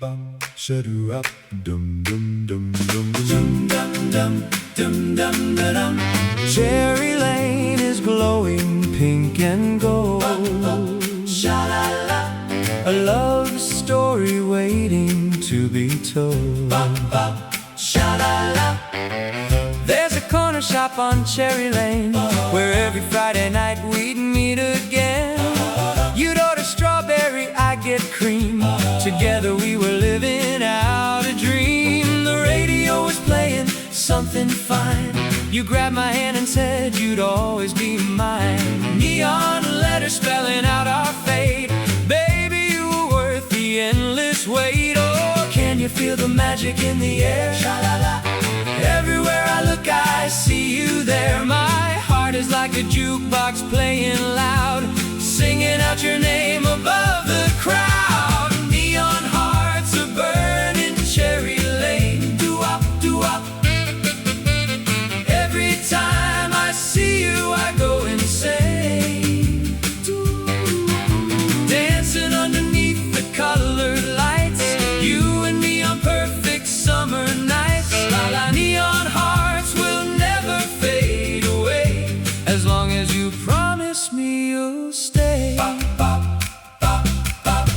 Shadoo up, dum dum dum dum dum dum dum dum dum dum. Cherry Lane is glowing pink and gold. Sha-la-la, a love story waiting to be told. Sha-la-la. There's a corner shop on Cherry Lane where every Friday night we'd meet again. You'd order strawberry, I'd get cream. Together we were living out a dream. The radio was playing something fine. You grabbed my hand and said you'd always be mine. Neon letters spelling out our fate. Baby, you were worth the endless wait. Oh, can you feel the magic in the air? Sha-la-la. Everywhere I look I see you there. My heart is like a jukebox playing loud, singing out your name above the crowd. Neon hearts are burning Cherry Lane. Doo-wop, doo-wop. Every time I see you I go insane. Dancing underneath the colored lights, you and me on perfect summer nights. La-la. Neon hearts will never fade away as long as you promise me you'll stay. Bop, bop, bop, bop.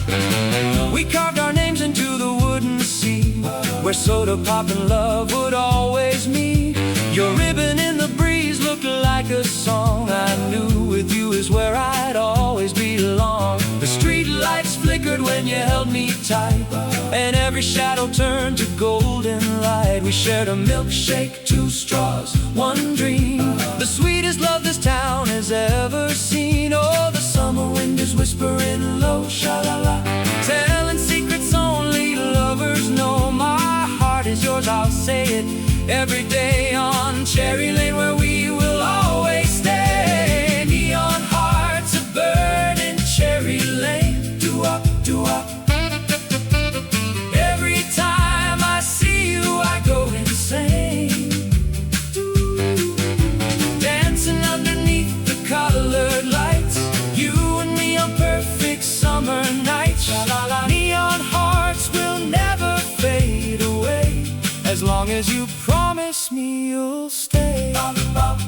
We carved our names into the wooden seat where soda pop and love would always meet. Your ribbon in the breeze looked like a song. I knew with you is where I'd always belong. The street lights flickered when you held me tight, and every shadow turned to golden light. We shared a milkshake, 2 straws, 1 dream. The sweetest love this town has ever seen. Oh, the summer wind is whispering low, sha-la-la, telling secrets only lovers know. My heart is yours, I'll say it every day on Cherry Lane where we will always stay. Neon hearts are burning Cherry Lane. Doo-wop, doo-wop. Every time I see you I go insane. Dancing underneath the colored lights, you and me on perfect summer nights. La-la-la. Neon hearts will never fade away as long as you promise me you'll stay. Bop, bop.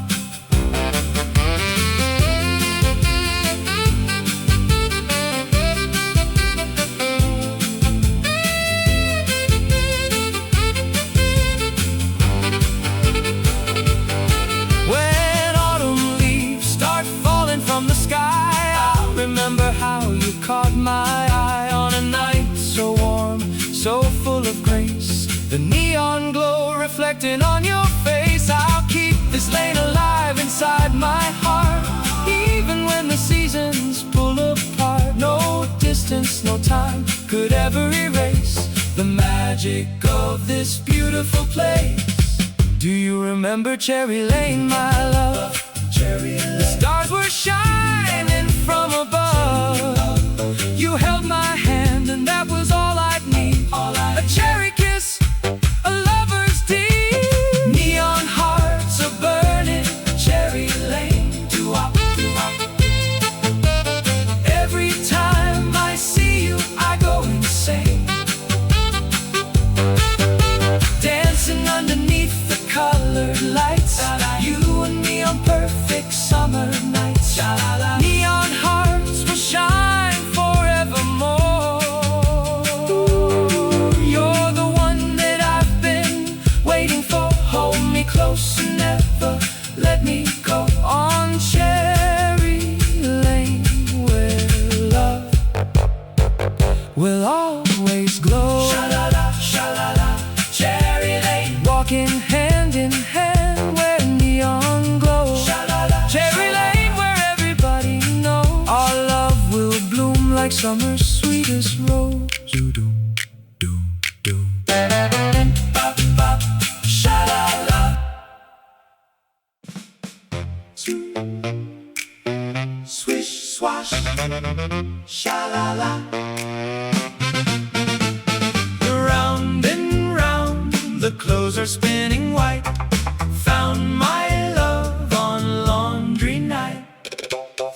When autumn leaves start falling from the sky, I'll remember how you caught my eye on a night so warm, so full of grace. The neon glow reflecting on your face. I'll keep this lane alive inside my heart, even when the seasons pull apart. No distance, no time could ever erase the magic of this beautiful place. Do you remember Cherry Lane, my love? Cherry Lane. The stars were shining from above. You held my hand and that was all I'd need. A cherry kiss, a lover's deed. Neon hearts are burning Cherry Lane. Doo-wop, doo-wop. Every time I see you I go insane. Dancing underneath the colored lights, you and me on perfect summer nights. Neon hearts will shine forevermore. You're the one that I've been waiting for. Hold me close and never let me go. On Cherry Lane where love will always glow. Sha-la-la, sha-la-la, Cherry Lane. Walking hand in hand where neon glows. Sha-la-la, Cherry Lane where everybody knows our love will bloom like summer's sweetest rose. Do-doom, doom, doom. Bop, bop, sha-la-la. Swish, swash, sha-la-la. Round and round, the clothes are spinning white. Found my love on laundry night.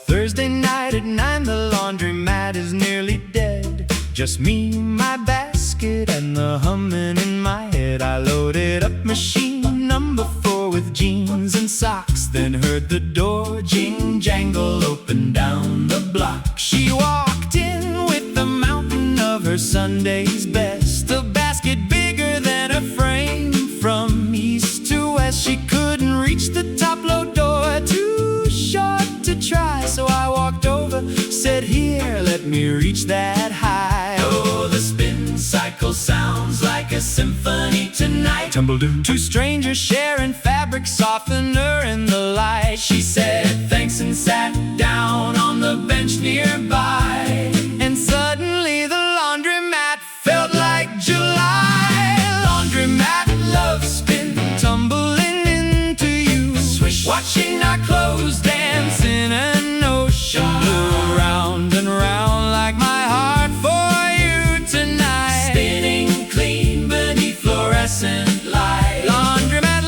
Thursday night at 9, the laundromat is nearly dead. Just me, my basket basket and the humming in my head. I loaded up machine number 4 with jeans and socks, then heard the door jing jangle open down the block. She walked in with the mountain of her Sunday's best, a basket bigger than a frame. From east to west she couldn't reach the top load door, too short to try. So I walked over, said, here, let me reach that high. Oh, the spin cycle sounds like a symphony tonight. Tumble-doo. 2 strangers sharing fabric softener in the light. She said thanks and sat down on the bench nearby. And suddenly the laundromat felt like July. Laundromat love spin, tumbling into you. Swish, watching our clothes dance in an ocean blue. Round and round like my heart for you tonight. Spinning clean beneath fluorescent light. Laundromat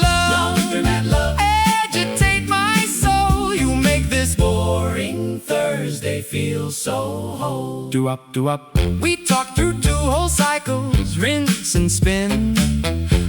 love, agitate my soul. You make this boring Thursday feel so whole. Doo-wop, doo-wop. We talked through 2 whole cycles, rinse and spin,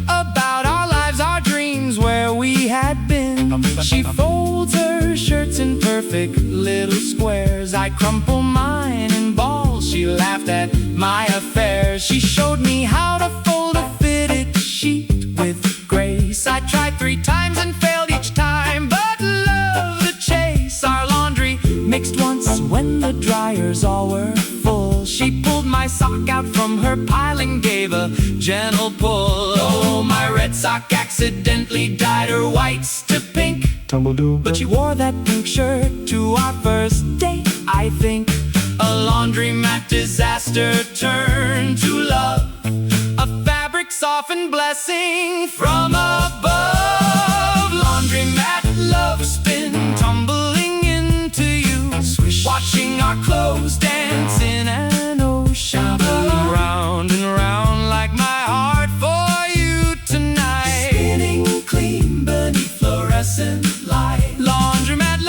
about our lives, our dreams, where we had been. She folds her shirts in perfect little squares. I crumple mine in balls. She laughed at my affairs. She showed me how to fold a fitted sheet with grace. I tried 3 times and failed each time, but love the chase. Our laundry mixed once when the dryers all were full. She pulled my sock out from her pile and gave a gentle pull. Oh, my red sock accidentally dyed her whites to pink. Tumble-doo. But she wore that pink shirt to our first date, I think. A laundromat disaster turned to love, a fabric softened blessing from above. Laundromat love spin, tumbling into you. Swish, watching our clothes dance in an ocean blue. Round and round like my heart for you tonight. Spinning clean beneath fluorescent light. Laundromat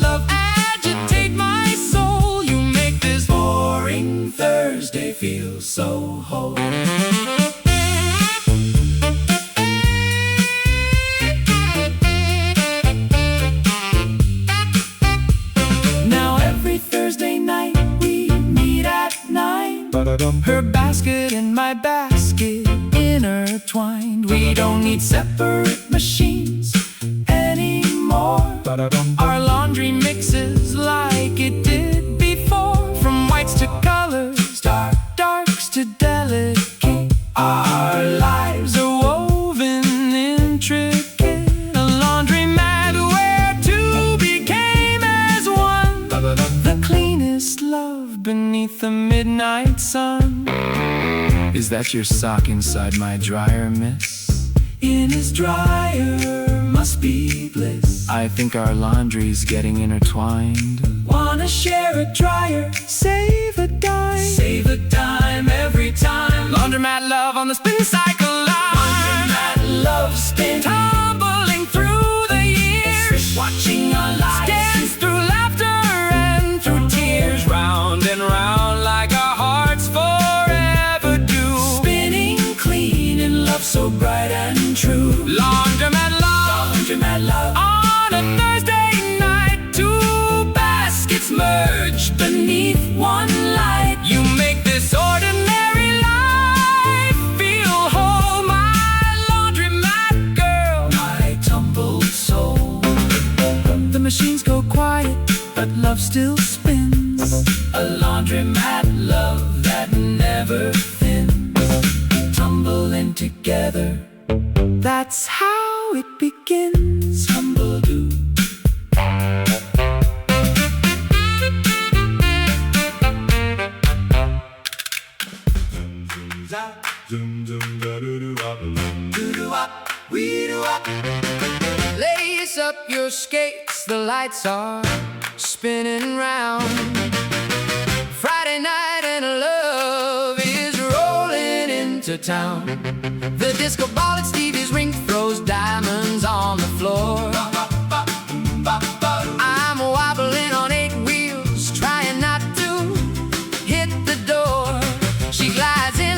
love, agitate my soul. You make this boring Thursday feel so whole. Now every Thursday night we meet at 9. Her basket and my basket intertwined. We don't need separate machines anymore. Our laundry mixes like it did before. From whites to colors, darks to delicate. Our lives are woven intricate. A laundromat where 2 became as one. The cleanest love beneath the midnight sun. Is that your sock inside my dryer, miss? In his dryer must be bliss. I think our laundry's getting intertwined. Wanna share a dryer, save a dime. Save a dime every time. Laundromat love on the spin cycle line. Laundromat love spin, tumbling through the years. Watching our lives dance through laughter and through tears. Round and round like our hearts forever do. Spinning clean in love so bright and true. Laundromat love, on a Thursday night. 2 baskets merge beneath one light. You make this ordinary life feel whole. My laundromat girl, my tumbled soul. The machines go quiet, but love still spins. A laundromat love that never thins. Tumbling together, that's how it begins. Tumble-doo. Lace up your skates, the lights are spinning round. Friday night and love is rolling into town. The disco ball at Stevie's Rink throws diamonds on the floor. I'm wobbling on 8 wheels, trying not to hit the door. She glides in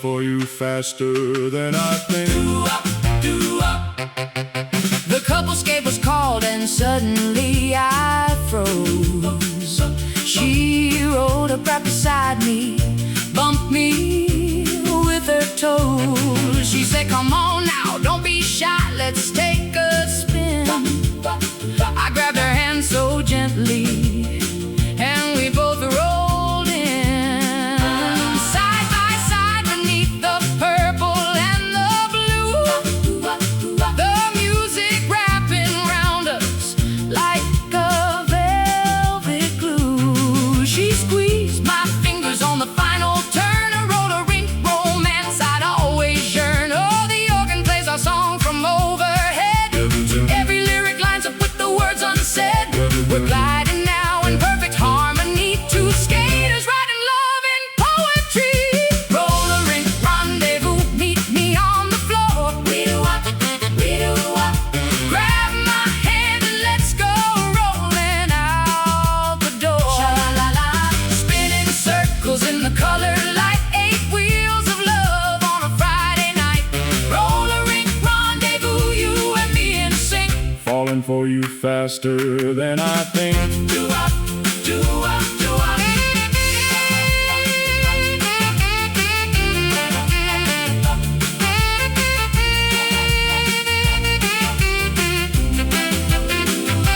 for you faster than I think. Doo-wop, doo-wop. The couplescape was called and suddenly I froze. She rolled up right beside me, bumped me with her toes. She said, come on now, don't be shy, let's take a spin. I grabbed her hand so gently, and we both rolled in, side by side beneath the purple and the blue. The music wrapping round us like a velvet glue. She squeezed my fingers on the final turn, a roll a Rink romance I'd always yearn. Oh, the organ plays our song from overhead. Every lyric lines up with the words unsaid. We're gliding now in perfect harmony, two skaters writing love in poetry. Roller Rink, rendezvous, meet me on the floor. We do-wop, we do-wop. Grab my hand and let's go rolling out the door. Sha-la-la-la, spinning circles in the color light, 8 wheels of love on a Friday night. Roller Rink, rendezvous, you and me in sync, falling for you faster than I think. Doo-wop, doo-wop, doo-wop.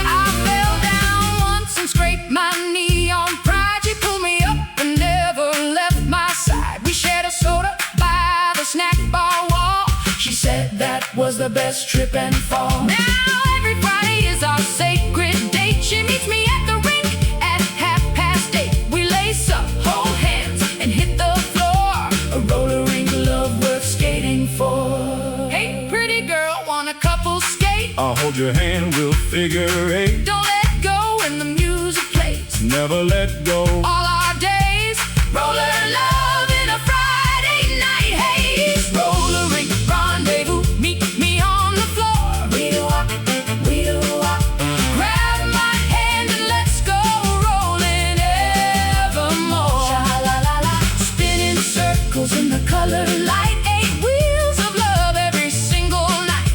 I fell down once and scraped my knee on pride. She pulled me up and never left my side. We shared a soda by the snack bar wall. She said that was the best trip and fall. Now every Friday is our sacred date. She meets me at the rink at 8:30. We lace up, hold hands, and hit the floor. A roller rink love worth skating for. Hey, pretty girl, want a couple skate? I'll hold your hand, we'll figure 8. Don't let go when the music plays. Never let go. All our days, roller love in a Friday night haze. Roller rink, rendezvous, meet me on the floor. We do-wop, we do-wop. Grab my hand and let's go rolling evermore. Sha-la-la-la, spinning circles in the color light, 8 wheels of love every single night.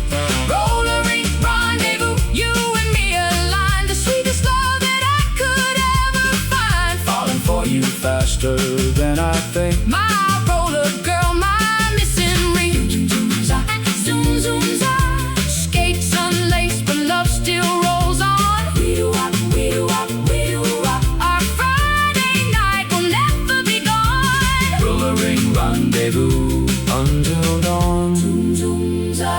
Roller Rink, rendezvous, you and me aligned, the sweetest love that I could ever find. Falling for you faster than I think. My roller girl, my missing ring. Zoom, zoom, za. Skates unlaced, but love still rolls on. We do-wop, we do-wop, we do-wop. Our Friday night will never be gone. Roller Rink, rendezvous until dawn. Zoom, zoom, za.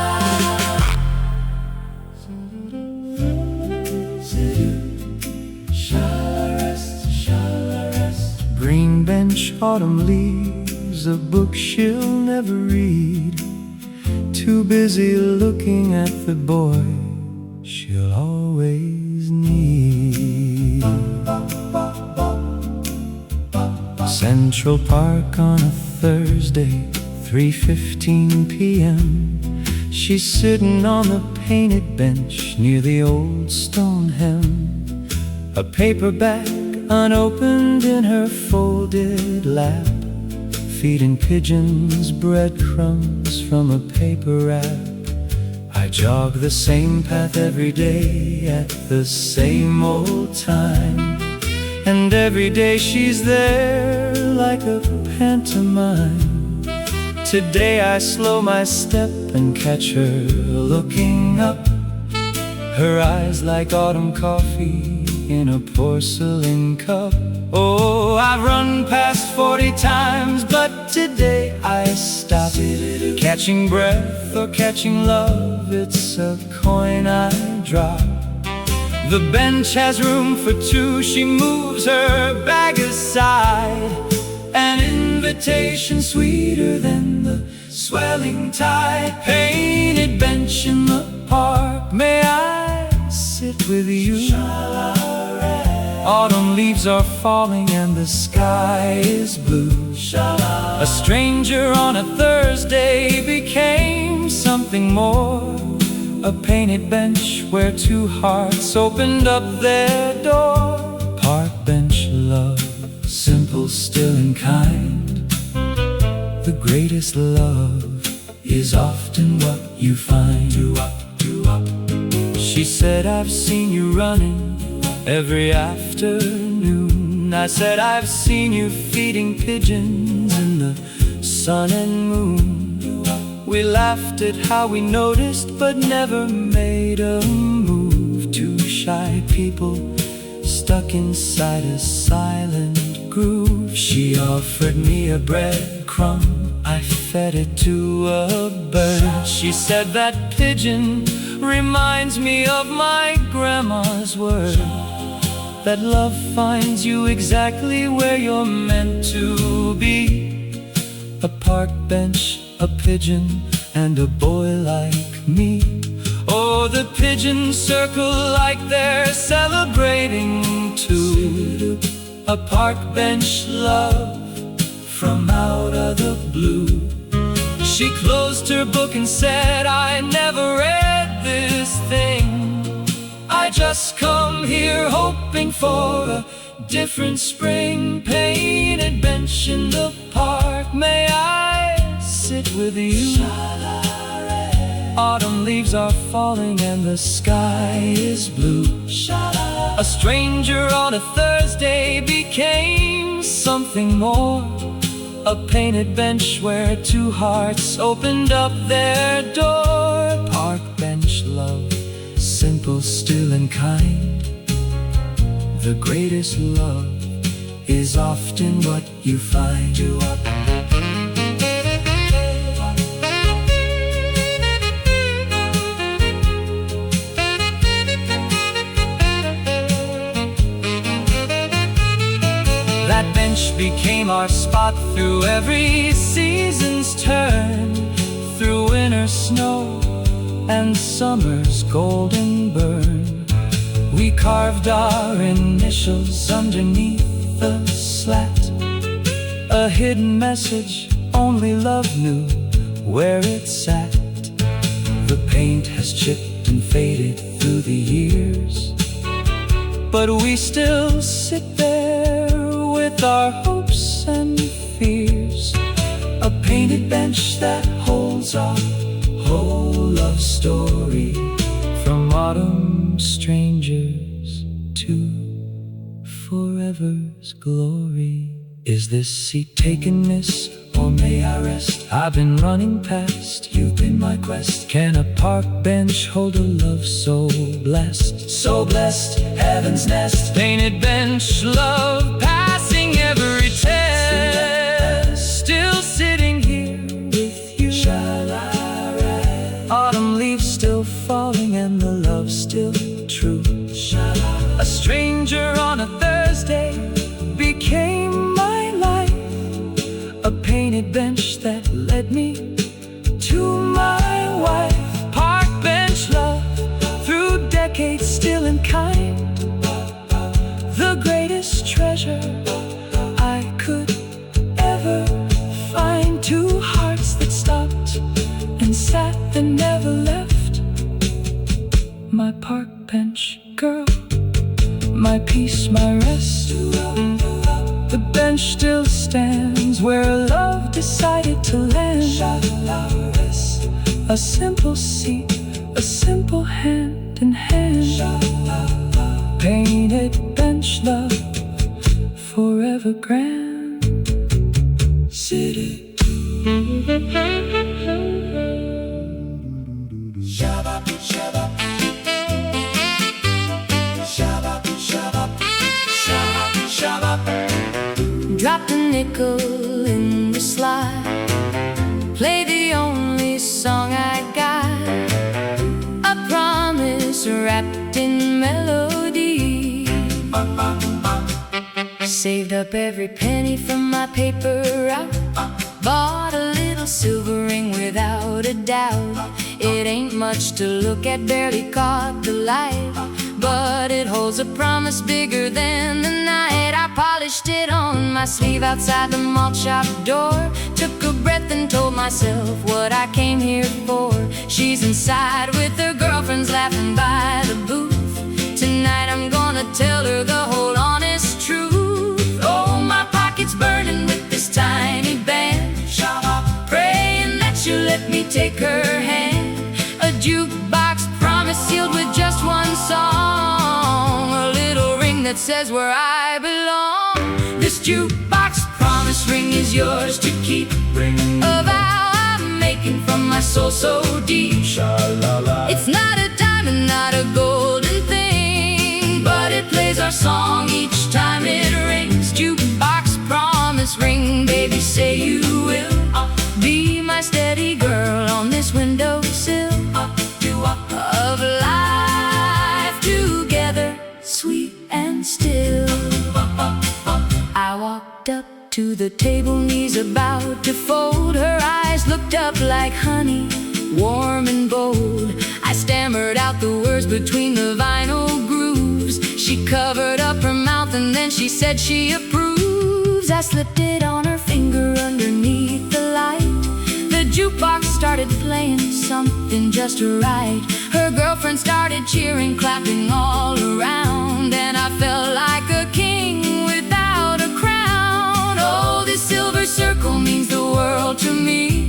Green bench, autumn leaves, a book she'll never read. Too busy looking at the boy she'll always need. Central Park on a Thursday, 3:15 p.m. She's sitting on the painted bench near the old stone hem. A paperback unopened in her folded lap, feeding pigeons breadcrumbs from a paper wrap. I jog the same path every day at the same old time, and every day she's there like a pantomime. Today I slow my step and catch her looking up, her eyes like autumn coffee in a porcelain cup. Oh, I've run past 40 times, but today I stop. Catching breath or catching love, it's a coin I drop. The bench has room for 2, she moves her bag aside. An invitation sweeter than the swelling tide. Painted bench in the park, may I sit with you? Autumn leaves are falling and the sky is blue. A stranger on a Thursday became something more. A painted bench where 2 hearts opened up their door. Park bench love, simple, still, and kind. The greatest love is often what you find. She said, I've seen you running every afternoon. I said, I've seen you feeding pigeons in the sun and moon. We laughed at how we noticed but never made a move. Two shy people stuck inside a silent groove. She offered me a breadcrumb, I fed it to a bird. She said, that pigeon reminds me of my grandma's word, that love finds you exactly where you're meant to be. A park bench, a pigeon, and a boy like me. Oh, the pigeons circle like they're celebrating too. A park bench love from out of the blue. She closed her book and said, I never read this thing. I just come here hoping for a different spring. Painted bench in the park, may I sit with you? Autumn leaves are falling and the sky is blue. A stranger on a Thursday became something more. A painted bench where two hearts opened up their door. Park bench love, simple, still, and kind. The greatest love is often what you find. That bench became our spot through every season's turn, through winter snow and summer's golden burn. We carved our initials underneath the slat, a hidden message only love knew where it sat. The paint has chipped and faded through the years, but we still sit there with our hopes and fears. A painted bench that holds our whole love story, from autumn strangers to forever's glory. Is this seat taken, miss, or may I rest? I've been running past, you've been my quest. Can a park bench hold a love so blessed? So blessed, heaven's nest. Painted bench love passing every test, still sitting here with you. Autumn leaves still falling and the love still true. A stranger on a Thursday became my life, a painted bench that led me to my wife. Park bench love, through decades still and kind, the greatest treasure I could ever find. Two hearts that stopped and sat and never left. My park bench girl, my peace, my rest. The bench still stands where love decided to land. A simple seat, a simple hand in hand. Painted bench love, forever grand. City. Shabba, shabba. Shabba, shabba. Shabba, shabba. Drop a nickel in the slot, play the only song I got, a promise wrapped in melody. Saved up every penny from my paper route, bought a little silver ring without a doubt. It ain't much to look at, barely caught the light, but it holds a promise bigger than the night. I polished it on my sleeve outside the malt shop door, took a breath and told myself what I came here for. She's inside with her girlfriends laughing by the booth. Tonight I'm gonna tell her the whole honest truth. Oh, my pocket's burning with this tiny band. let me take her hand. A jukebox promise sealed with just one song, a little ring that says where I belong. This jukebox promise ring is yours to keep, a vow I'm making from my soul so deep. Sha-la-la. It's not a diamond, not a golden thing, but it plays our song each time it rings. Jukebox promise ring, baby, say you will be my steady girl on this windowsill of life together, sweet and still. I walked up to the table, knees about to fold. Her eyes looked up like honey, warm and bold. I stammered out the words between the vinyl grooves. She covered up her mouth and then she said she approves. I slipped it on her finger underneath the light. The jukebox started playing something just right. Her girlfriend started cheering, clapping all around, and I felt like a king without a crown. Oh, this silver circle means the world to me.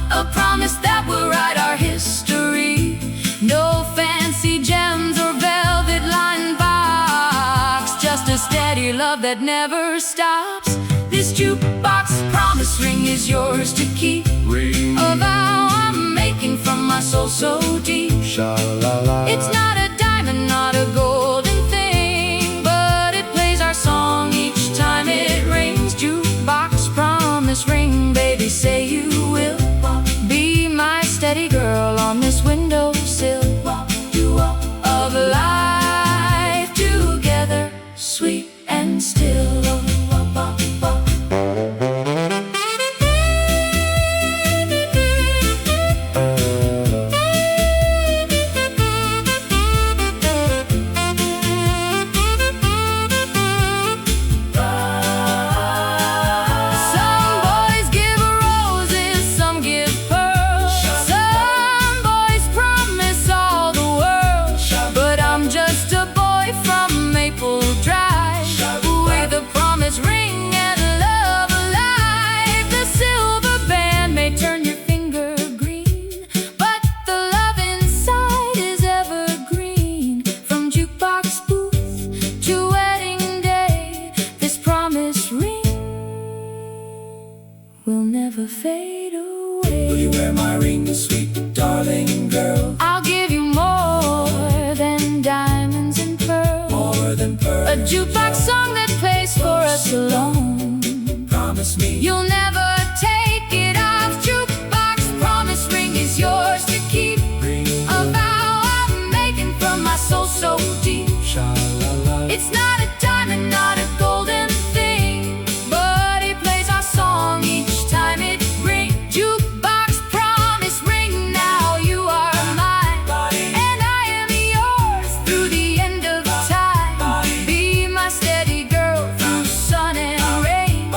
A promise that will write our history. No fancy gems or velvet-lined box, just a steady love that never stops. This jukebox promise ring is yours to keep, a vow I'm making from my soul so deep. Sha-la-la. It's not a diamond, not a golden thing, but it plays our song each time it rings. Jukebox promise ring, baby, say you will be my steady girl on this windowsill of life together, sweet and still. Will never fade away. Will you wear my ring, sweet darling girl? I'll give you more than diamonds and pearls. More than pearls. A jukebox song that plays for us alone. Promise me you'll never take it off. Jukebox promise ring is yours to keep, a vow I'm making from my soul so deep. Sha-la-la. It's not a diamond, not a golden thing, but it plays our song each time it rings. Jukebox promise ring, now you are mine, and I am yours through the end of time. Be my steady girl through sun and rain.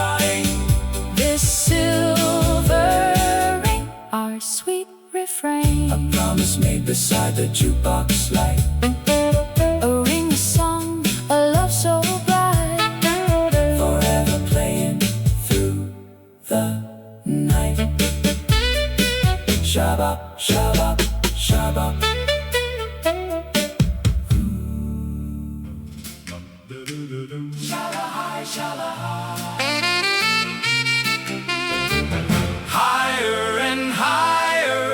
This silver ring, our sweet refrain. A promise made beside the jukebox light. A ring, a song, a love so bright, forever playing through the night. Shabba, shabba, shabba. Shala high, shala high. Higher and higher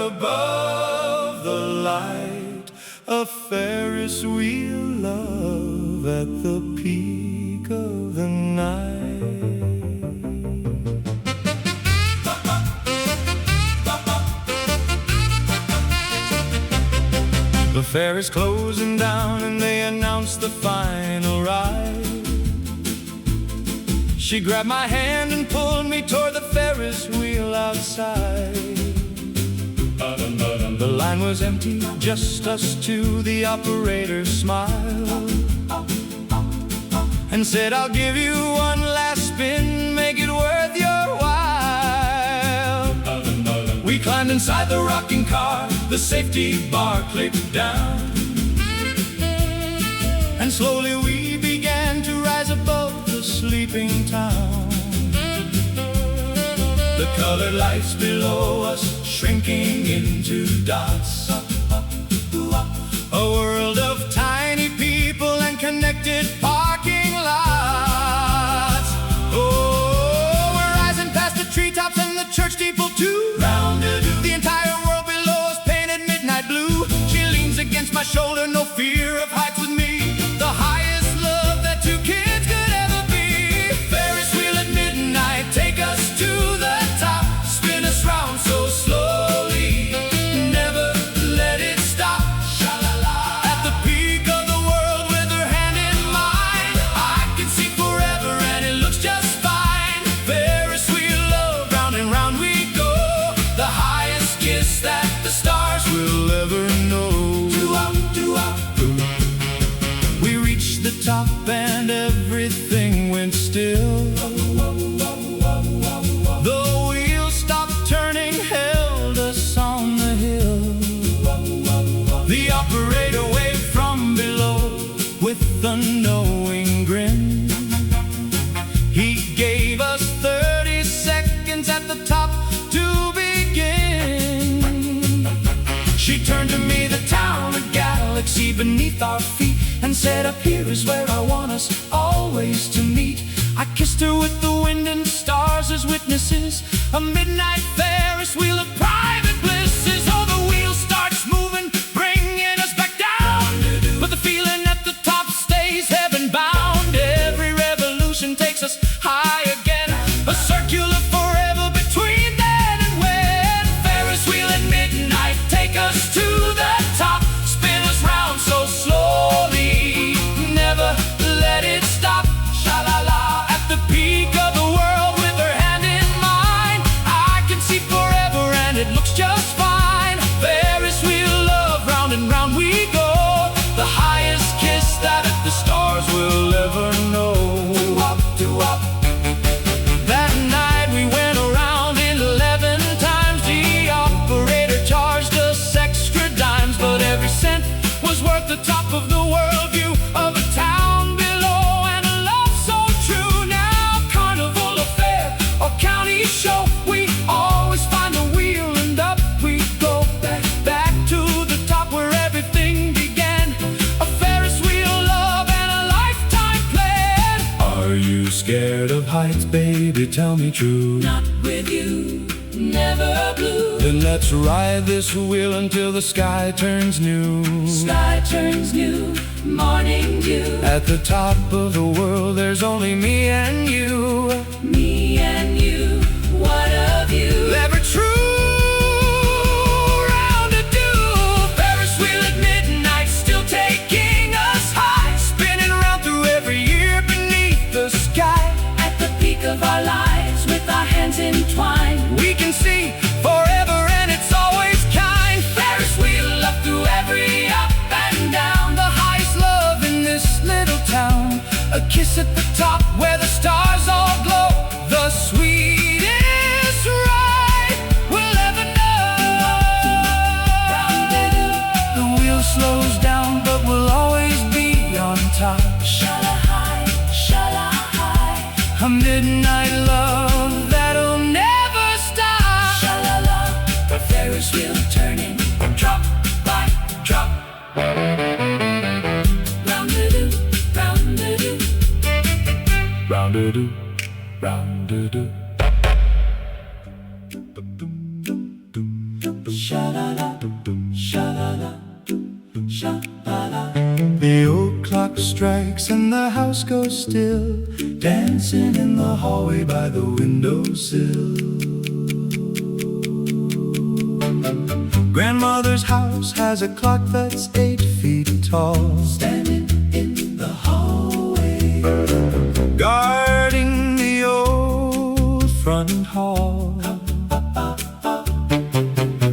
above the light, a Ferris wheel, love, at the peak of the night. The fair is closing down and they announce the final ride. She grabbed my hand and pulled me toward the Ferris wheel outside. The line was empty, just us two. The operator smiled and said, I'll give you one last spin, make it worth your while. We climbed inside the rocking car, the safety bar clicked down, and slowly we began to rise above the sleeping town. The colored lights below us, shrinking into dots. A world of tiny people and connected parking lots. Oh, we're rising past the treetops and the church steeple too. The entire world below us painted midnight blue. She leans against my shoulder, no fear of heights with me. The highest love that two kids could ever be. Ferris wheel at midnight, take us to the top. Spin us round so slowly, never let it stop. Sha-la-la. At the peak of the world with her hand in mine, I can see forever and it looks just fine. Ferris wheel love, round and round we go. The highest kiss that the stars will ever know. Doo-wop, doo-wop. We reached the top and everything went still. The wheels stopped turning, held us on the hill. The operator waved from below with a knowing grin. He gave us 30 seconds at the top to begin. She turned to me, the town, a galaxy beneath our feet, and said, up here is where I want us always to meet. I kissed her with the wind and stars as witnesses, a midnight Ferris wheel of private blisses. Oh, the wheel starts moving, bringing us back down, but the feeling at the top stays heaven bound. Every revolution takes us high again, a circular forever between then and when. Ferris wheel at midnight, take us to the top. Spin us round so slowly, never let it stop. Sha-la-la. At the peak of the world with her hand in mine, I can see forever and it looks just fine. Ferris wheel love, round and round we go. The highest kiss that the stars will ever know. Doo-wop, doo-wop. That night we went around 11 times. The operator charged us extra dimes, but every cent was worth the top of the world view of a town below and a love so true. Now Carnival affair or county show, we always find a wheel and up we go. Back to the top where everything began. A Ferris wheel love and a lifetime plan. Are you scared of heights, baby? Tell me true. Not with you, never blue. Then let's ride this wheel until the sky turns new. Sky turns new, morning dew. At the top of the world there's only me and you. Me and you, what of you? Ever true, round-a-doo. Ferris wheel at midnight, still taking us high, spinning around through every year beneath the sky. At the peak of our lives, with our hands entwined, We can see forever and it's always kind. Ferris wheel up through every up and down. The highest love in this little town, a kiss at the top where the stars all glow. The sweetest ride we'll ever know. The wheel slows down but we'll always be on top. Sha-la-hi, sha-la-hi. A midnight love that'll never stop. Sha-la-la, the Ferris wheel turning, drop by drop. Round-a-doo, round-a-doo. Round-a-doo, round-a-doo. Sha-la-la, sha-la-la, sha-la-la. The old clock strikes and the house goes still, dancing in the hallway by the windowsill. Grandmother's house has a clock that's 8 feet tall, Standing in the hallway, guarding the old front hall.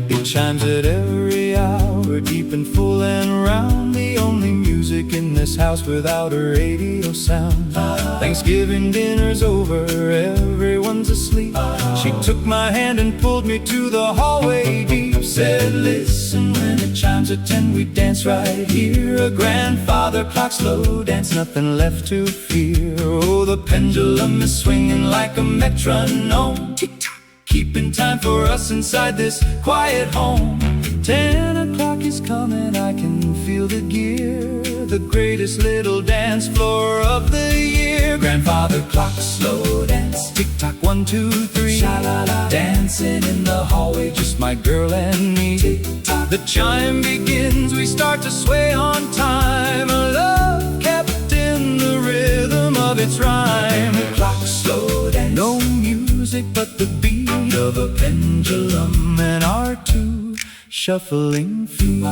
It chimes at every hour, deep and full and round. The only music in this house without a radio sound. Thanksgiving dinner's over, everyone's asleep. She took my hand and pulled me to the hallway deep. Said, listen, when it chimes at 10, we dance right here. A grandfather clock, slow dance, nothing left to fear. Oh, the pendulum is swinging like a metronome. Tick-tock, keeping time for us inside this quiet home. 10 o'clock is coming, I can feel the gear, the greatest little dance floor of the year. Grandfather clock, slow dance, tick-tock, 1, 2, 3, sha-la-la. Dancing in the hallway, just my girl and me. Tick-tock, the chime begins, we start to sway on time. A love kept in the rhythm of its rhyme. Clock, slow dance, no music but the beat of a pendulum and our two shuffling feet.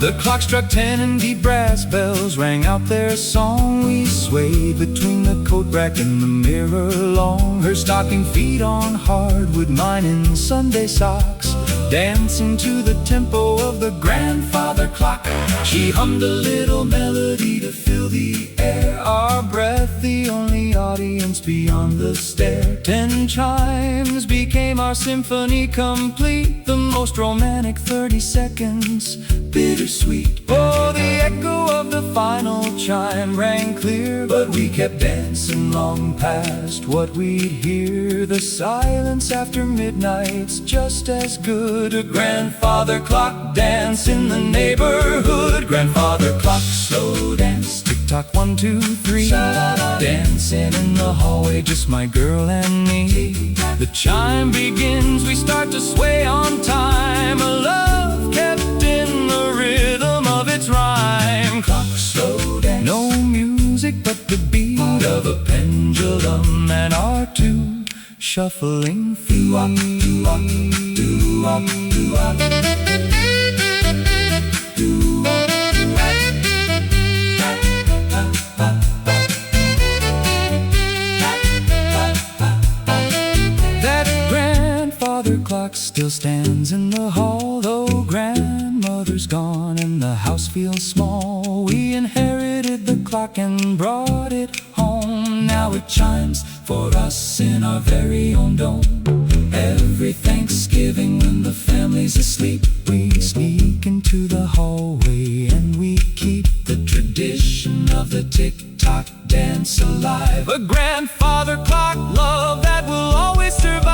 The clock struck 10 and the brass bells rang out their song. We swayed between the coat rack and the mirror long. Her stocking feet on hardwood, mine in Sunday socks, dancing to the tempo of the grandfather clock. She hummed a little melody to fill the air, our breath the only audience beyond the stair. 10 chimes became our symphony complete, the most romantic 30 seconds, bittersweet. Oh, the echo of the final chime rang clear, but we kept dancing long past what we'd hear. The silence after midnight's just as good. A grandfather clock dance in the neighborhood. Grandfather clock, slow dance, tick-tock, 1, 2, 3, dancing in the hallway, just my girl and me. The chime begins, we start to sway on time. A love kept in the rhythm of its rhyme. Clock, slow dance, no music but the beat of a pendulum and our two shuffling feet. Doo-wop, doo-wop, doo-wop, doo-wop. That grandfather clock still stands in the hall, though grandmother's gone and the house feels small. We inherited the clock and brought it home. Now it chimes for us in our very own dome. Every Thanksgiving when the family's asleep, we sneak into the hallway and we keep the tradition of the tick-tock dance alive. A grandfather clock love that will always survive.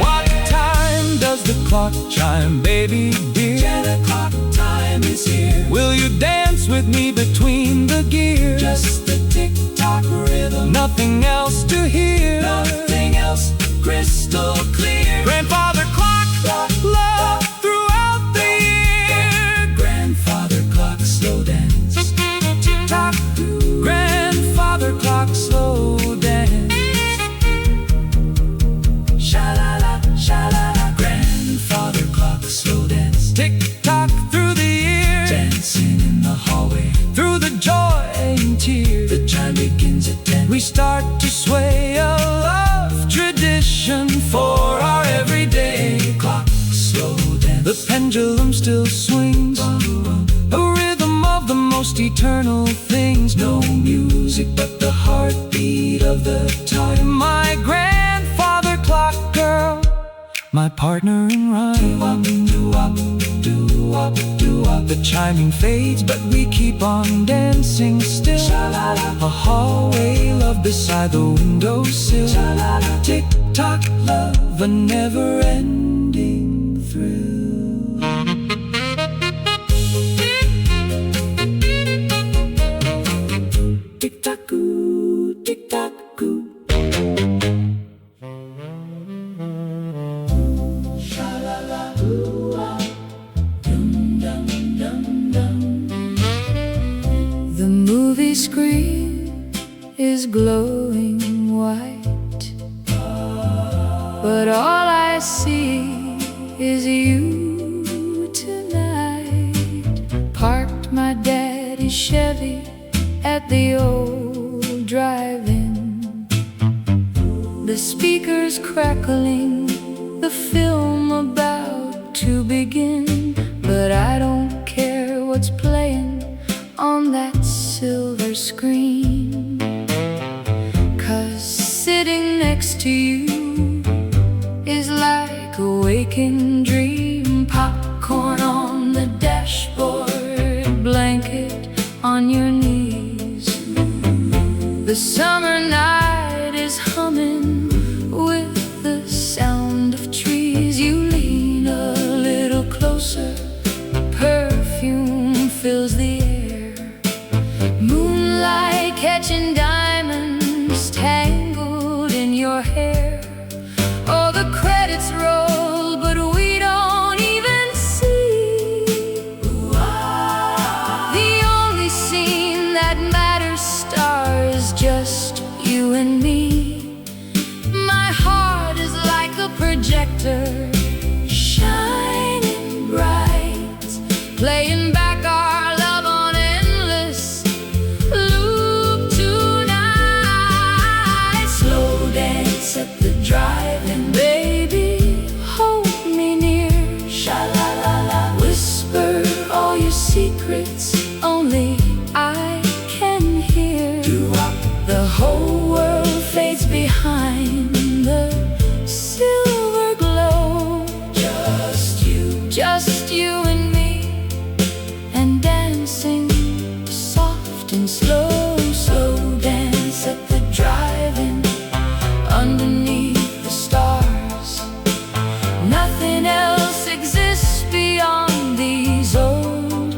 What time does the clock chime, baby dear? 10 o'clock time is here. Will you dance with me between the gears? Just the tick-tock rhythm, nothing else to hear. Nothing else, crystal clear. Grandfather clock, love throughout the year. Grandfather clock, slow dance, tick-tock. Grandfather clock, slow dance, sha-la-la, sha-la-la. Grandfather clock, slow dance, tick-tock through the years. Dancing in the hallway, through the joy and tears. The chime begins at 10. We start to sway, a love tradition for our everyday clock, slow dance. The pendulum still swings, a rhythm of the most eternal things. No music but the heartbeat of the time. My grandfather clock girl, my partner in rhyme. Doo-wop, doo-wop, doo-wop. The chiming fades but we keep on dancing still. A hallway love beside the windowsill. Tick-tock love, a never-ending thrill. Tick-tock-oo, tick-tock-oo. The movie screen is glowing white, but all I see is you tonight. Parked my daddy's Chevy at the old drive-in, the speakers crackling, the film about to begin. But I don't care what's playing on that silver screen, 'cause sitting next to you is like a waking dream. Popcorn on the dashboard, blanket on your knee. The summer night is humming with the sound of trees. You lean a little closer, perfume fills the air. Moonlight catching diamonds tangled in your hair. Oh, the credits roll, but we don't even see. The only scene that matters, stars, just you and me. My heart is like a projector, shining bright, playing back our love on endless loop tonight. Slow dance at the drive-in, baby, hold me near. Sha-la-la-la, whisper all your secrets, only I can hear. Doo-Wop. The whole world fades behind the silver glow. Just you and me, and dancing soft and slow. Slow dance at the drive-in, underneath the stars. Nothing else exists beyond these old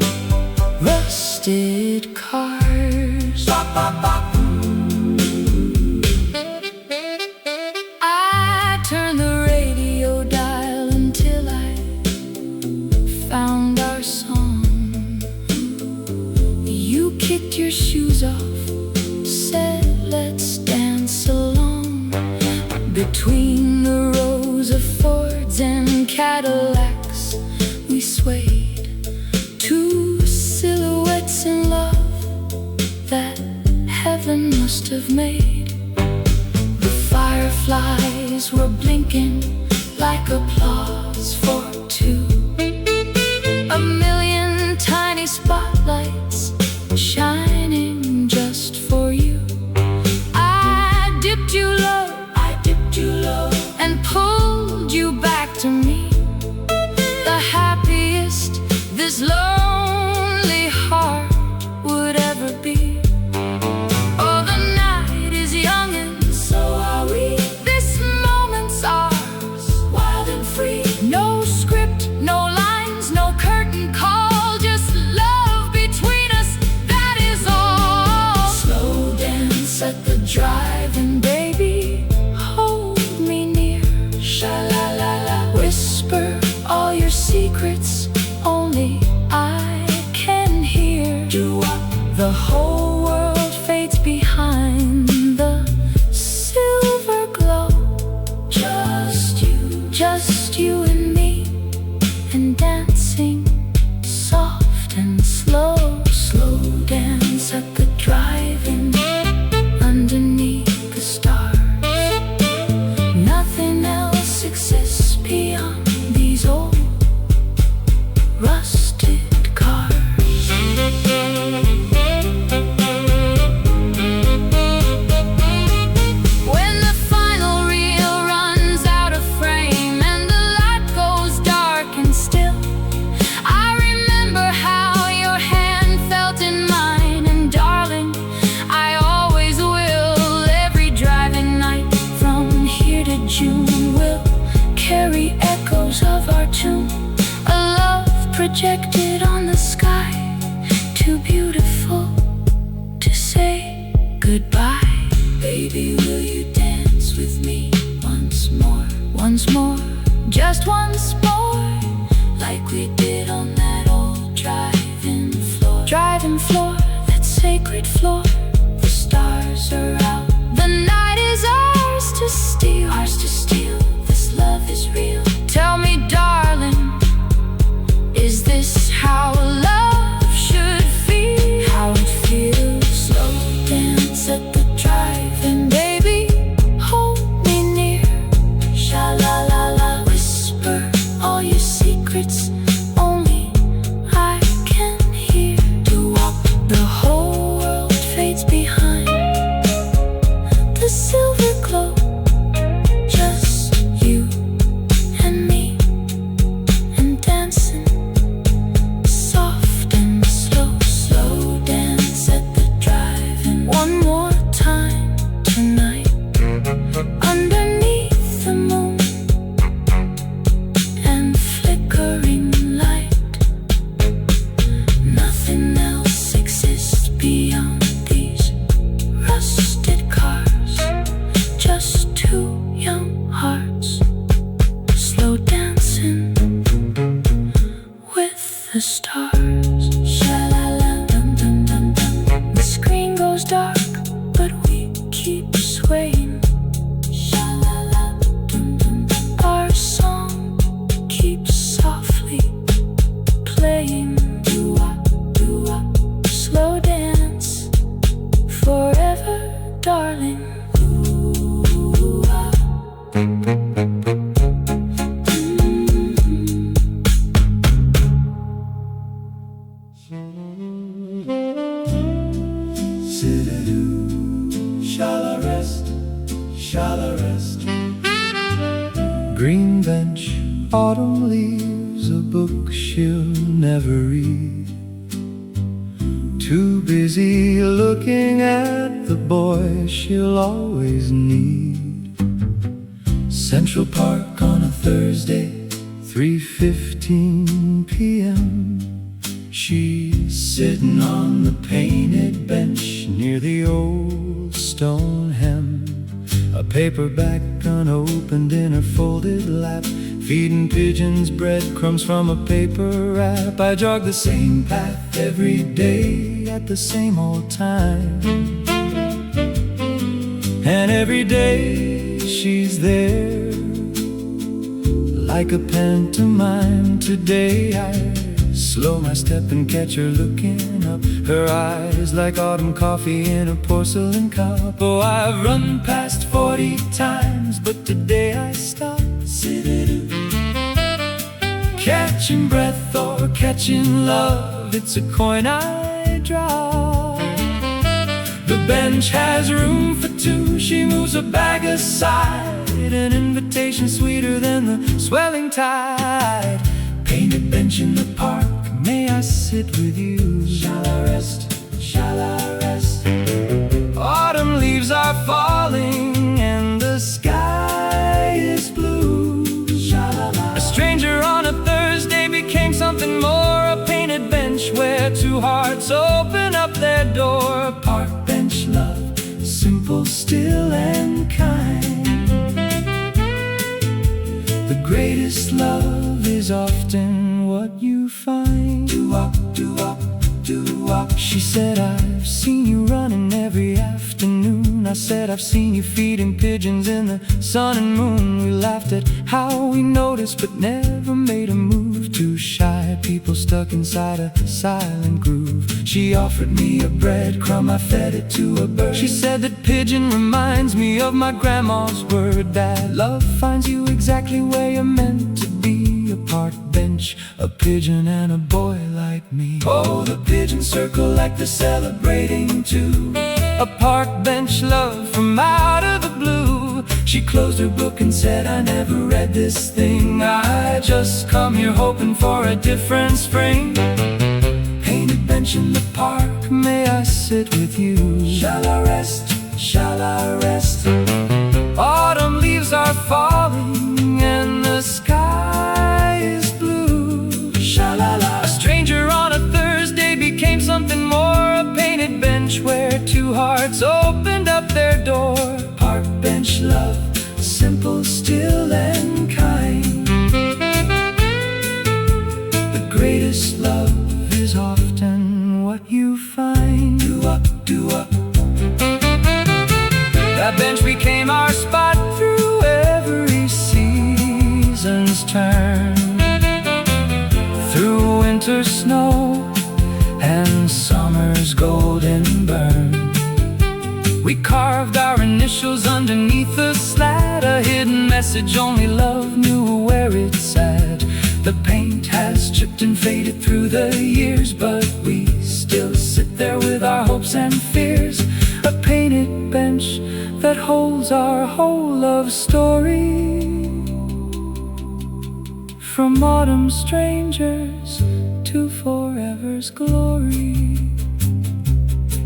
rusted cars. Bop, bop, bop. I turned the radio dial until I found our song. You kicked your shoes off, said let's dance along. Between the rows of Fords and Cadillacs, we swayed, two silhouettes in love that heaven must have made. The fireflies were blinking like applause for two. A million tiny spotlights shining just for you. I dipped you low, and pulled you back to me. The happiest this lonely heart would ever be. Oh, the night is young and so are we. This moment's ours, wild and free. No script, no lines, no curtain call, just love between us, that is all. Slow dance at the drive-in, baby, hold me near. Sha-la-la-la, whisper all your secrets, only I can hear. Doo-Wop. The whole world fades behind the silver glow. Just you and me, and dancing soft and slow. Slow dance at the drive-in, underneath the stars. Nothing else exists beyond these old rusted cars. When the final reel runs out of frame and the light goes dark and still, I remember how your hand felt in mine, and darling, I always will. Every driving night from here to June will carry echoes of our tune. A love projected on the sky, too beautiful to say goodbye. Baby, will you dance with me once more? Once more, just once more, like we did on that old drive-in floor. Drive-in floor, that sacred floor. The stars are out, the night is ours to steal. Ours to steal, this love is real. Tell me, darling, is this how love should feel? How it feels. Slow dance at the drive-in, baby, hold me near. Sha-la-la-la, whisper all your secrets, only I can hear. Doo-Wop. The whole world fades behind the silver glow. Just you and Shall I rest? Shall I rest? Green bench, autumn leaves, a book she'll never read. Too busy looking at the boy she'll always need. Central Park on a Thursday, 3:15 p.m. She's sitting on the painted bench near the old stone hem. A paperback unopened in her folded lap, feeding pigeons breadcrumbs from a paper wrap. I jog the same path every day at the same old time, and every day she's there like a pantomime. Today I slow my step and catch her looking up, her eyes like autumn coffee in a porcelain cup. Oh, I've run past 40 times, but today I stop. Catching breath or catching love, it's a coin I drop. The bench has room for two, she moves a bag aside, an invitation sweeter than the swelling tide. Painted bench in the park, may I sit with you? Shall I rest? Shall I rest? Autumn leaves are falling and the sky is blue. A stranger on a Thursday became something more, a painted bench where two hearts open up their door. A park bench love, simple, still and kind. The greatest love is often what you find. Doo-wop, doo-wop, doo-wop. She said, I've seen you running every afternoon. I said, I've seen you feeding pigeons in the sun and moon. We laughed at how we noticed but never made a move. Two shy people stuck inside a silent groove. She offered me a breadcrumb, I fed it to a bird. She said that pigeon reminds me of my grandma's word, that love finds you exactly where you're meant to be. A park bench, a pigeon and a boy like me. Oh, the pigeons circle like they're celebrating too. A park bench love from out of the blue. She closed her book and said, I never read this thing. I just come here hoping for a different spring. Painted bench in the park, may I sit with you? Shall I rest? Shall I rest? Autumn leaves are falling and the sky is blue. Sha-la-la. A stranger on a Thursday became something more, a painted bench where two hearts opened up their door. Park bench love, simple, still and kind. The greatest love is often what you find. Doo-wop, doo-wop. That bench became our spot through every season's turn, through winter snow and summer's golden burn. We carved our initials underneath the slat, a hidden message only love knew where it sat. The paint has chipped and faded through the years, but we still sit there with our hopes and fears. A painted bench that holds our whole love story, from autumn strangers to forever's glory.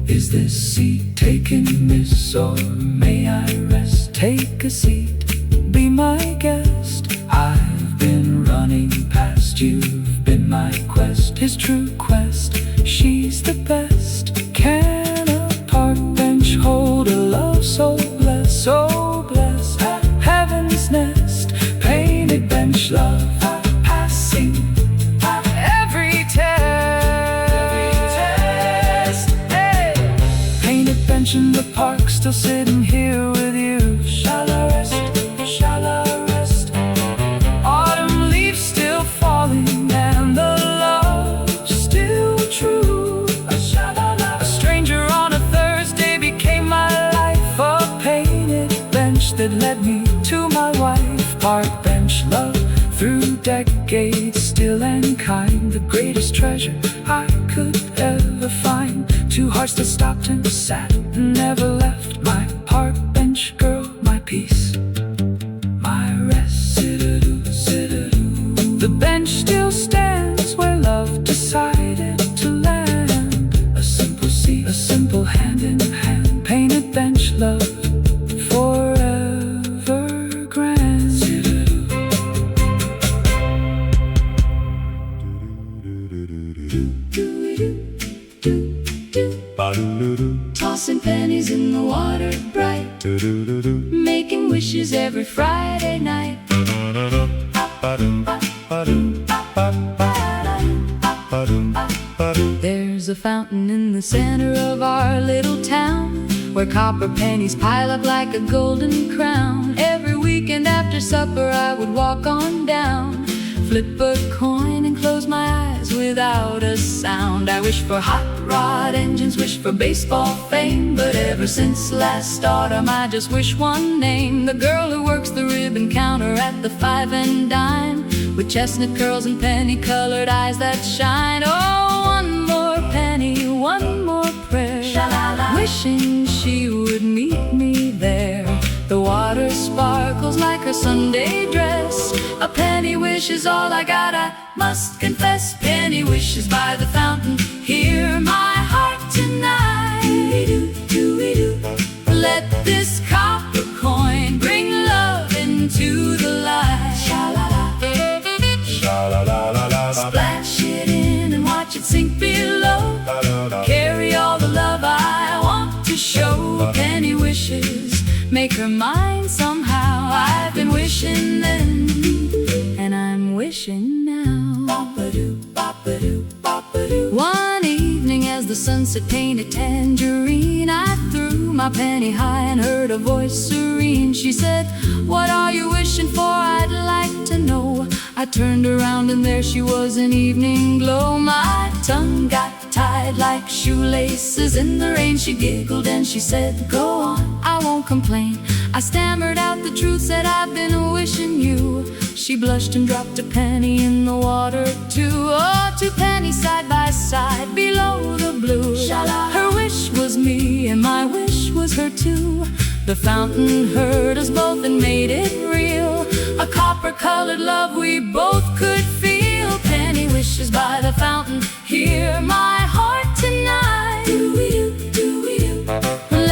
Is this seat taken, miss, or may I rest? Take a seat, be my guest. I've been running past, you've been my quest. His true quest, she's the best. Can a park bench hold a love so blessed, so blessed? At heaven's nest, painted bench love, passing every test. Hey, painted bench in the park, still sitting here with you. Shall I rest? Shall I rest? Autumn leaves still falling and the love still true. A stranger on a Thursday became my life, a painted bench that led me to my wife. park bench love through decades, still and kind, the greatest treasure I could ever find. Two hearts that stopped and sat and never left. My park bench girl, my peace, my rest. The bench still stands where love decided to land. A simple seat, a simple hand in hand, painted bench love forever grand. Tossing pennies in the water bright, making wishes every Friday night. There's a fountain in the center of our little town, where copper pennies pile up like a golden crown. Every weekend after supper I would walk on down, flip a coin and close my eyes without a sound. I wish for hot rod engines, wish for baseball fame, but ever since last autumn I just wish one name: the girl who works the ribbon counter at the 5 and dime, with chestnut curls and penny-colored eyes that shine. Oh, one more penny, one more prayer, wishing she would meet me there. The water sparkles like her Sunday dress. A penny wish is all I got, I must confess. Penny wishes by the fountain, hear my heart tonight. Let this copper coin bring love into the light. Splash it in and watch it sink below. Carry all the love I want to show. Penny wishes make her mine somehow. I've been wishing then, and I'm wishing now. One evening as the sunset painted tangerine, I threw my penny high and heard a voice serene. She said, "What are you wishing for? I'd like to know." I turned around and there she was in evening glow. My tongue got tied like shoelaces in the rain. She giggled and she said, "Go on, I won't complain." I stammered out the truth, said, "I've been wishing you." She blushed and dropped a penny in the water too. Oh, 2 pennies side by side below the blue. Her wish was me and my wish was her too. The fountain heard us both and made it real, a copper-colored love we both could feel. Penny wishes by the fountain, hear my heart tonight.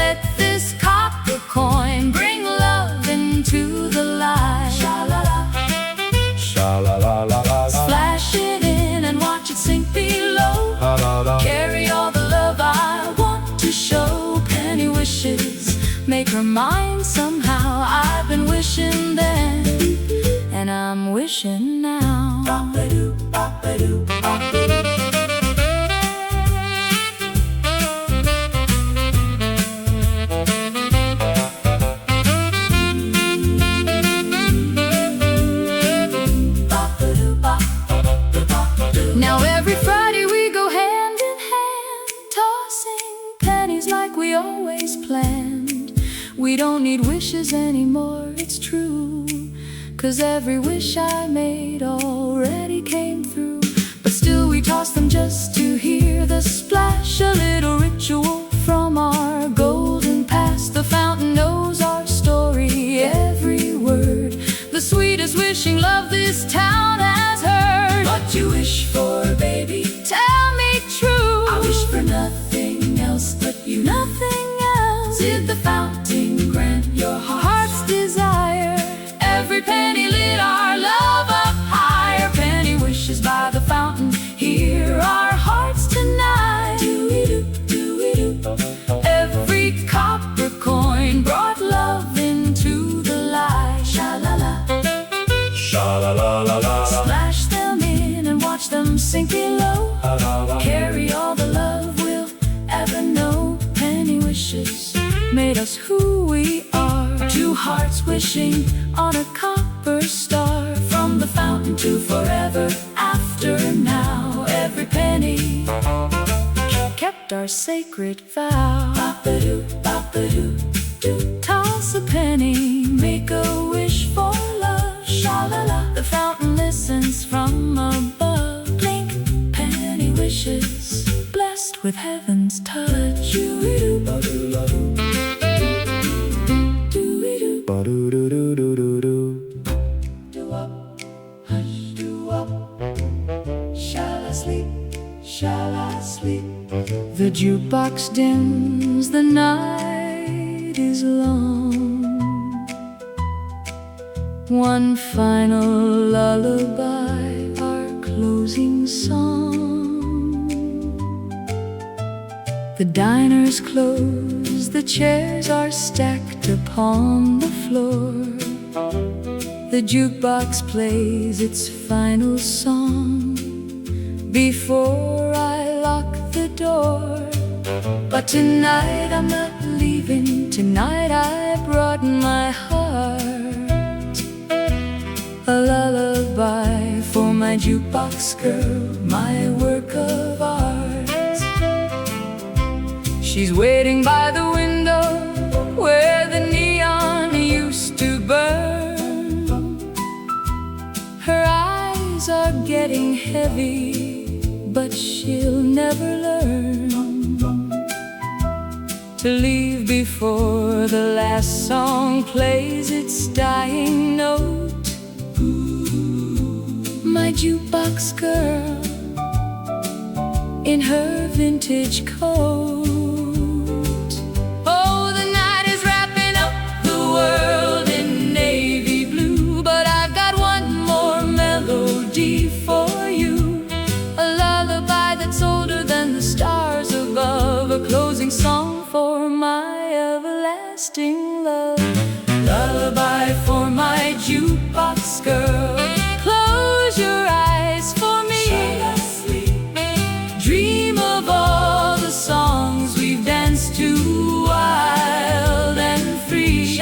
Let this copper coin bring love into the light. Splash it in and watch it sink below. Carry all the love I want to show. Penny wishes make her mine somehow. I've been wishing then, and I'm wishing now. Now every Friday we go hand in hand, tossing pennies like we always planned. We don't need wishes anymore, it's true, 'cause every wish I made already came through. But still we toss them just to hear the splash, a little ritual from our golden past. The fountain knows our story, every word, the sweetest wishing love this town has heard. What you wish for, baby? Tell me true. I wish for nothing else but you. Nothing else. Did the fountain grant your heart's desire? Every penny lit our love up higher. Penny wishes by the fountain, hear our hearts tonight. Every copper coin brought love into the light. Splash them in and watch them sink below. Carry all the love we'll ever know. Penny wishes made us who we are. 2 hearts wishing on a copper star. From the fountain to forever after now. Every penny kept our sacred vow. Toss a penny, make a wish for love. with heaven's touch. Doo-wop, hush, doo-wop. Shall I sleep? Shall I sleep? The jukebox dims, the night is long. One final lullaby, our closing song. The diner's closed, the chairs are stacked upon the floor. The jukebox plays its final song before I lock the door. But tonight I'm not leaving, tonight I brought my heart. A lullaby for my jukebox girl, my work of art. She's waiting by the window where the neon used to burn. Her eyes are getting heavy, but she'll never learn to leave before the last song plays its dying note. My jukebox girl in her vintage coat. Oh, the night is wrapping up the world in navy blue, but I've got one more melody for you. A lullaby that's older than the stars above, a closing song for my everlasting love. Lullaby for my jukebox girl. Close your eyes for me. Dream of all the songs we've danced to, wild and free.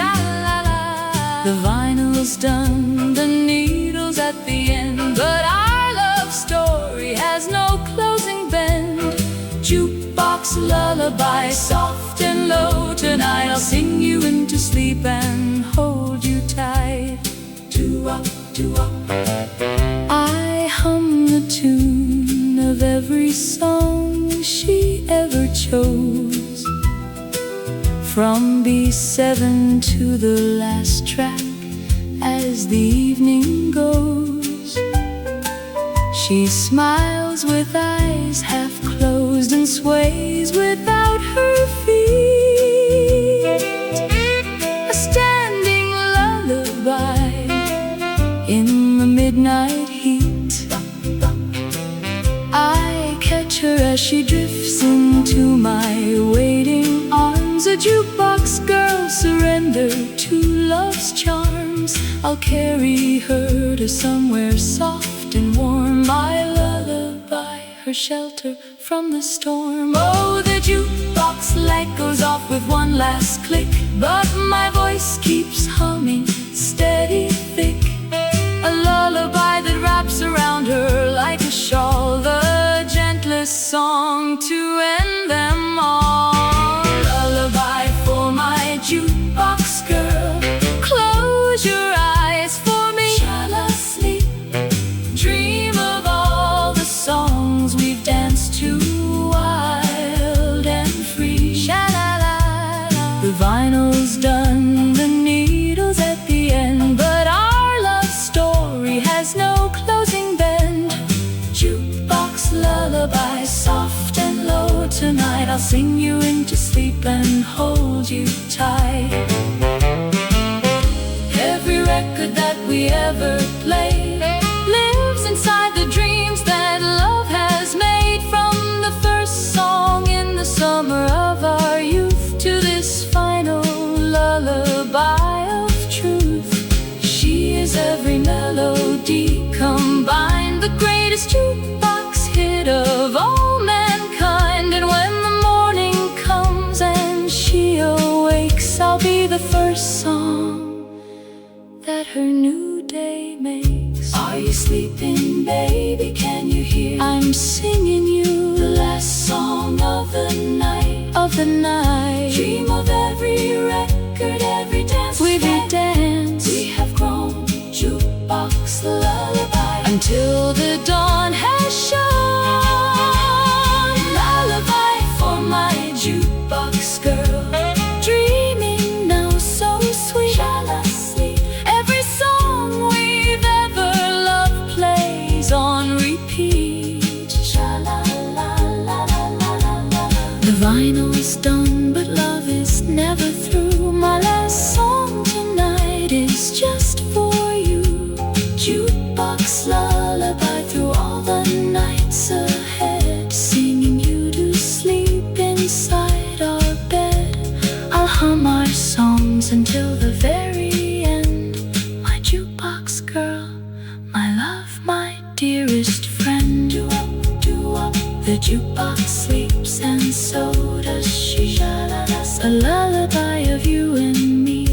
The vinyl's done, the needle's at the end, but our love story has no closing bend. Jukebox lullaby, soft and low, tonight I'll sing you into sleep and hold you tight. Doo-wop, doo-wop. I hum the tune of every song she ever chose, from B7 to the last track as the evening goes. She smiles with eyes half closed and sways without her feet. A standing lullaby in the midnight heat. I catch her as she drifts into my waiting arms. A jukebox girl surrender to love's charms. I'll carry her to somewhere soft and warm. My lullaby, her shelter from the storm. Oh, the jukebox light goes off with one last click, but my voice keeps humming steady, thick. A lullaby that wraps around her like a shawl, the gentlest song to end them all. Lullaby for my jukebox girl. Close your eyes for me. Shall I sleep? Dream of all the songs we've danced to, wild and free. Sha-la-la-la. The vinyl's done, the needle's at the end, but our love story has no closing bend. Jukebox lullaby, soft and low, tonight I'll sing you into sleep and hold you tight. Every record that we ever played lives inside the dreams that love has made. From the first song in the summer of our youth to this final lullaby of truth. She is every melody combined, the greatest jukebox hit of all mankind. And when the morning comes and she awakes, I'll be the first song that her new day makes. Are you sleeping, baby? Can you hear? I'm singing you the last song of the night, of the night. Dream of every record, every dance we've danced. We have grown jukebox lullaby until the dawn has shone. Lullaby girl, my love, my dearest friend. Doo-wop, doo-wop, the jukebox sleeps and so does she. A lullaby of you and me.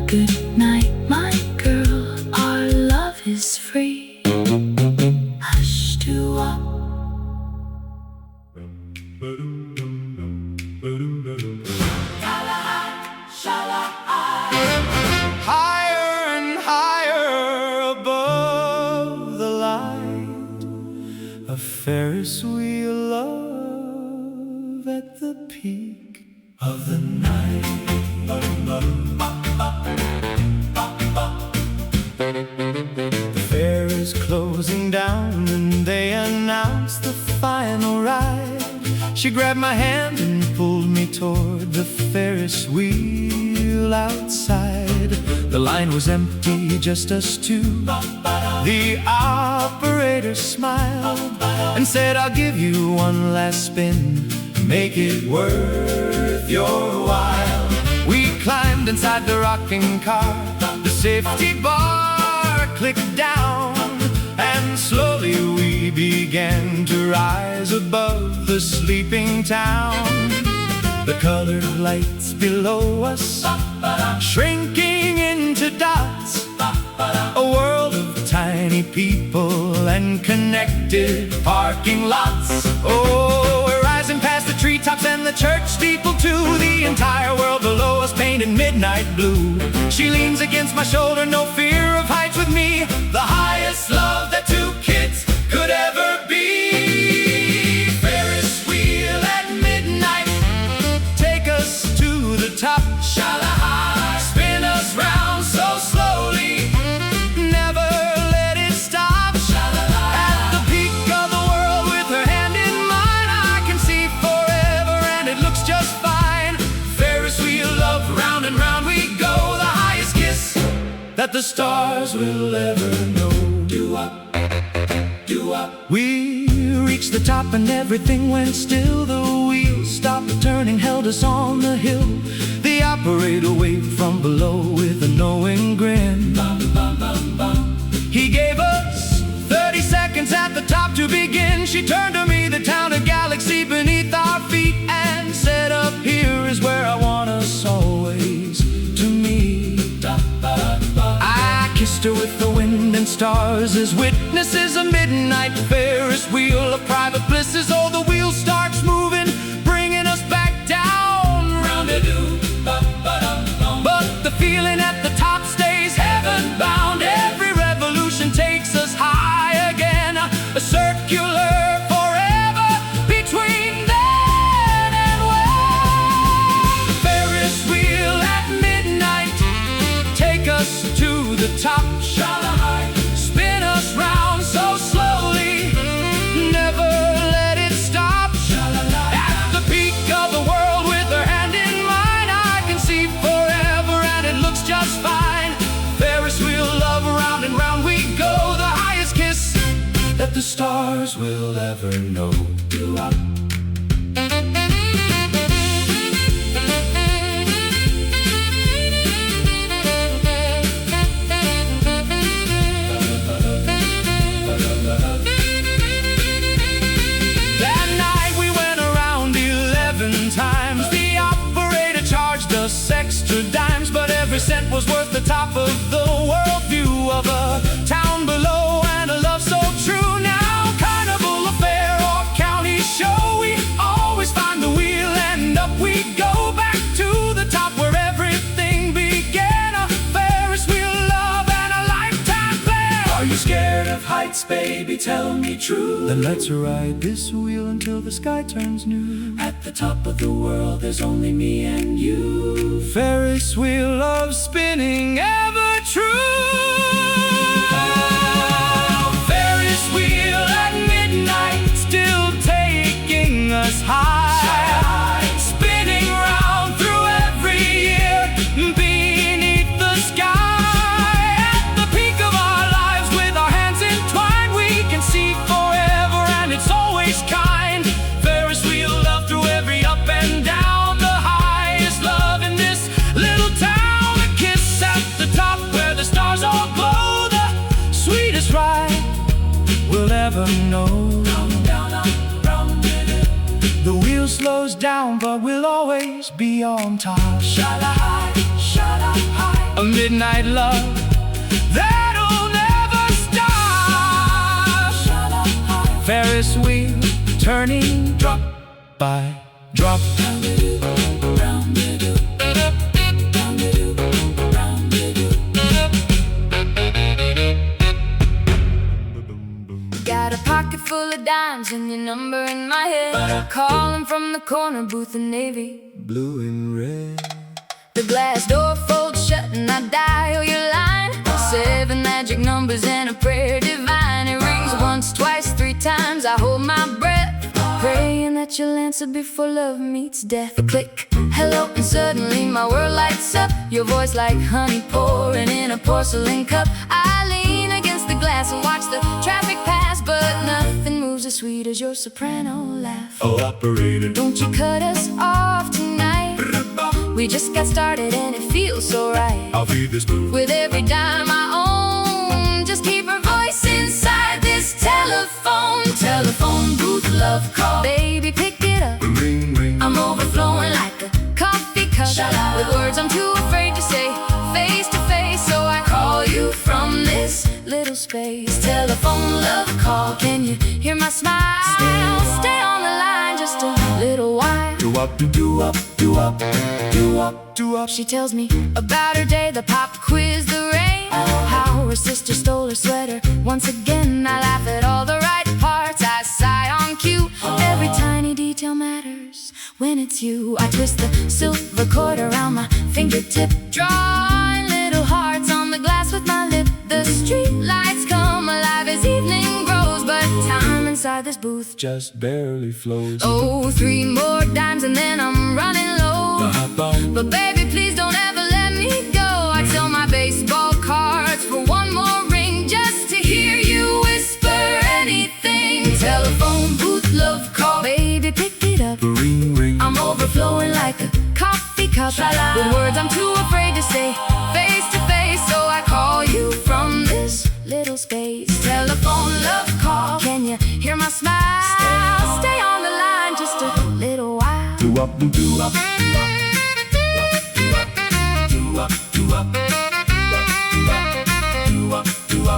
Good night, my girl, our love is free. Hush, doo-wop. Higher and higher above the light, a Ferris wheel love at the peak of the night. The fair is closing down and they announce the final ride. She grabbed my hand and pulled me toward the Ferris wheel outside. The line was empty, just us two. The operator smiled and said, I'll give you one last spin, make it worth your while. We climbed inside the rocking car, the safety bar clicked down, and slowly we began to rise above the sleeping town. The colored lights below us shrinking into dots, a world of tiny people and connected parking lots. Oh, we're rising past the treetops and the church steeple too. The entire world below us painted midnight blue. She leans against my shoulder, no fear of heights with me. The highest love that two kids could ever be. Ferris wheel at midnight, take us to the top. Shala-high, spin us round so slowly, never let it stop. At the peak of the world with her hand in mine, I can see forever and it looks just fine. Ferris wheel love, round and round we go, the highest kiss that the stars will ever know. Doo-wop, doo-wop. We reached the top and everything went still. The wheels stopped turning, held us on the hill. The operator waved from below with a knowing grin. He gave us 30 seconds at the top to begin. She turned to me, the town, a galaxy beneath our feet, and said, up here is where I want us always to meet. I kissed her with the wind and stars as witnesses. A midnight Ferris wheel of private blisses. Oh, the wheel starts moving, bringing us back down. Rendezvous. But the feeling at the top stays heaven-bound. Every revolution takes us high again, a circular forever between then and when. The Ferris wheel at midnight, take us to the top. Shala-high, spin us round so slowly, never let it stop. At the peak of the world with her hand in mine, I can see forever and it looks just fine. Ferris wheel love, round and round we go, the highest kiss that the stars will ever know. Doo-wop. That night we went around 11 times. The operator charged us extra dimes, but every cent was worth the top of the world view of a town below and a love so true. Now Carnival, a fair or county show, we always find the wheel and up we go, back to the top where everything began. A Ferris wheel love and a lifetime plan. Are you scared of heights, baby? Tell me true. Then let's ride this wheel until the sky turns new. At the top of the world there's only me and you. Ferris wheel love spinning ever true. Oh, Ferris wheel at midnight, still taking us high, spinning round through every year beneath the sky. At the peak of our lives with our hands entwined, we can see forever and it's always kind. Ferris wheel love through every up and down, the highest love in this little town. A kiss at the top where the stars will ever know. The wheel slows down, but we'll always be on top. A midnight love that'll never stop. Ferris wheel turning drop by drop. Got a pocket full of dimes and your number in my head. Calling from the corner booth in navy blue and red. The glass door folds shut and I dial your line. 7 magic numbers and a prayer divine. It rings once, twice, 3 times. I hold my breath, praying that you'll answer before love meets death. A click, hello, and suddenly my world lights up. Your voice like honey pouring in a porcelain cup. I lean against the glass and watch the traffic pass, but nothing moves as sweet as your soprano laugh. Oh, operator, don't you cut us off tonight. We just got started and it feels so right. I'll feed this booth with every dime I own. Just keep her voice inside this telephone booth love call. Baby, pick it up. Ring, ring. I'm overflowing like a coffee cup. With words I'm too afraid to say face to face, so I call you from this little space. Telephone love call. Can you hear my smile? Stay on the line just a little while. Doo-wop, doo-wop, doo-wop, doo-wop, doo-wop. She tells me about her day, the pop quiz, the rain, how her sister stole her sweater. Once again I laugh at all the right parts, I sigh on cue. Every tiny detail matters when it's you. I twist the silver cord around my fingertip, drawing little hearts on the glass with my lip. The street lights come alive as evening grows, but time inside this booth just barely flows. Oh, 3 more dimes and then I'm running low. But baby, please don't ever let me go. I sell my baseball cards for 1 more ring, just to hear you whisper anything. Telephone booth love call. Baby, pick it up. Ring, ring. I'm overflowing like a coffee cup. With words I'm too afraid to say face to face, so I call you from this little space. Telephone love call. Can you hear my smile? Stay on the line just a little while. Doo-wop, doo-wop, doo-wop, doo-wop, doo-wop, doo-wop,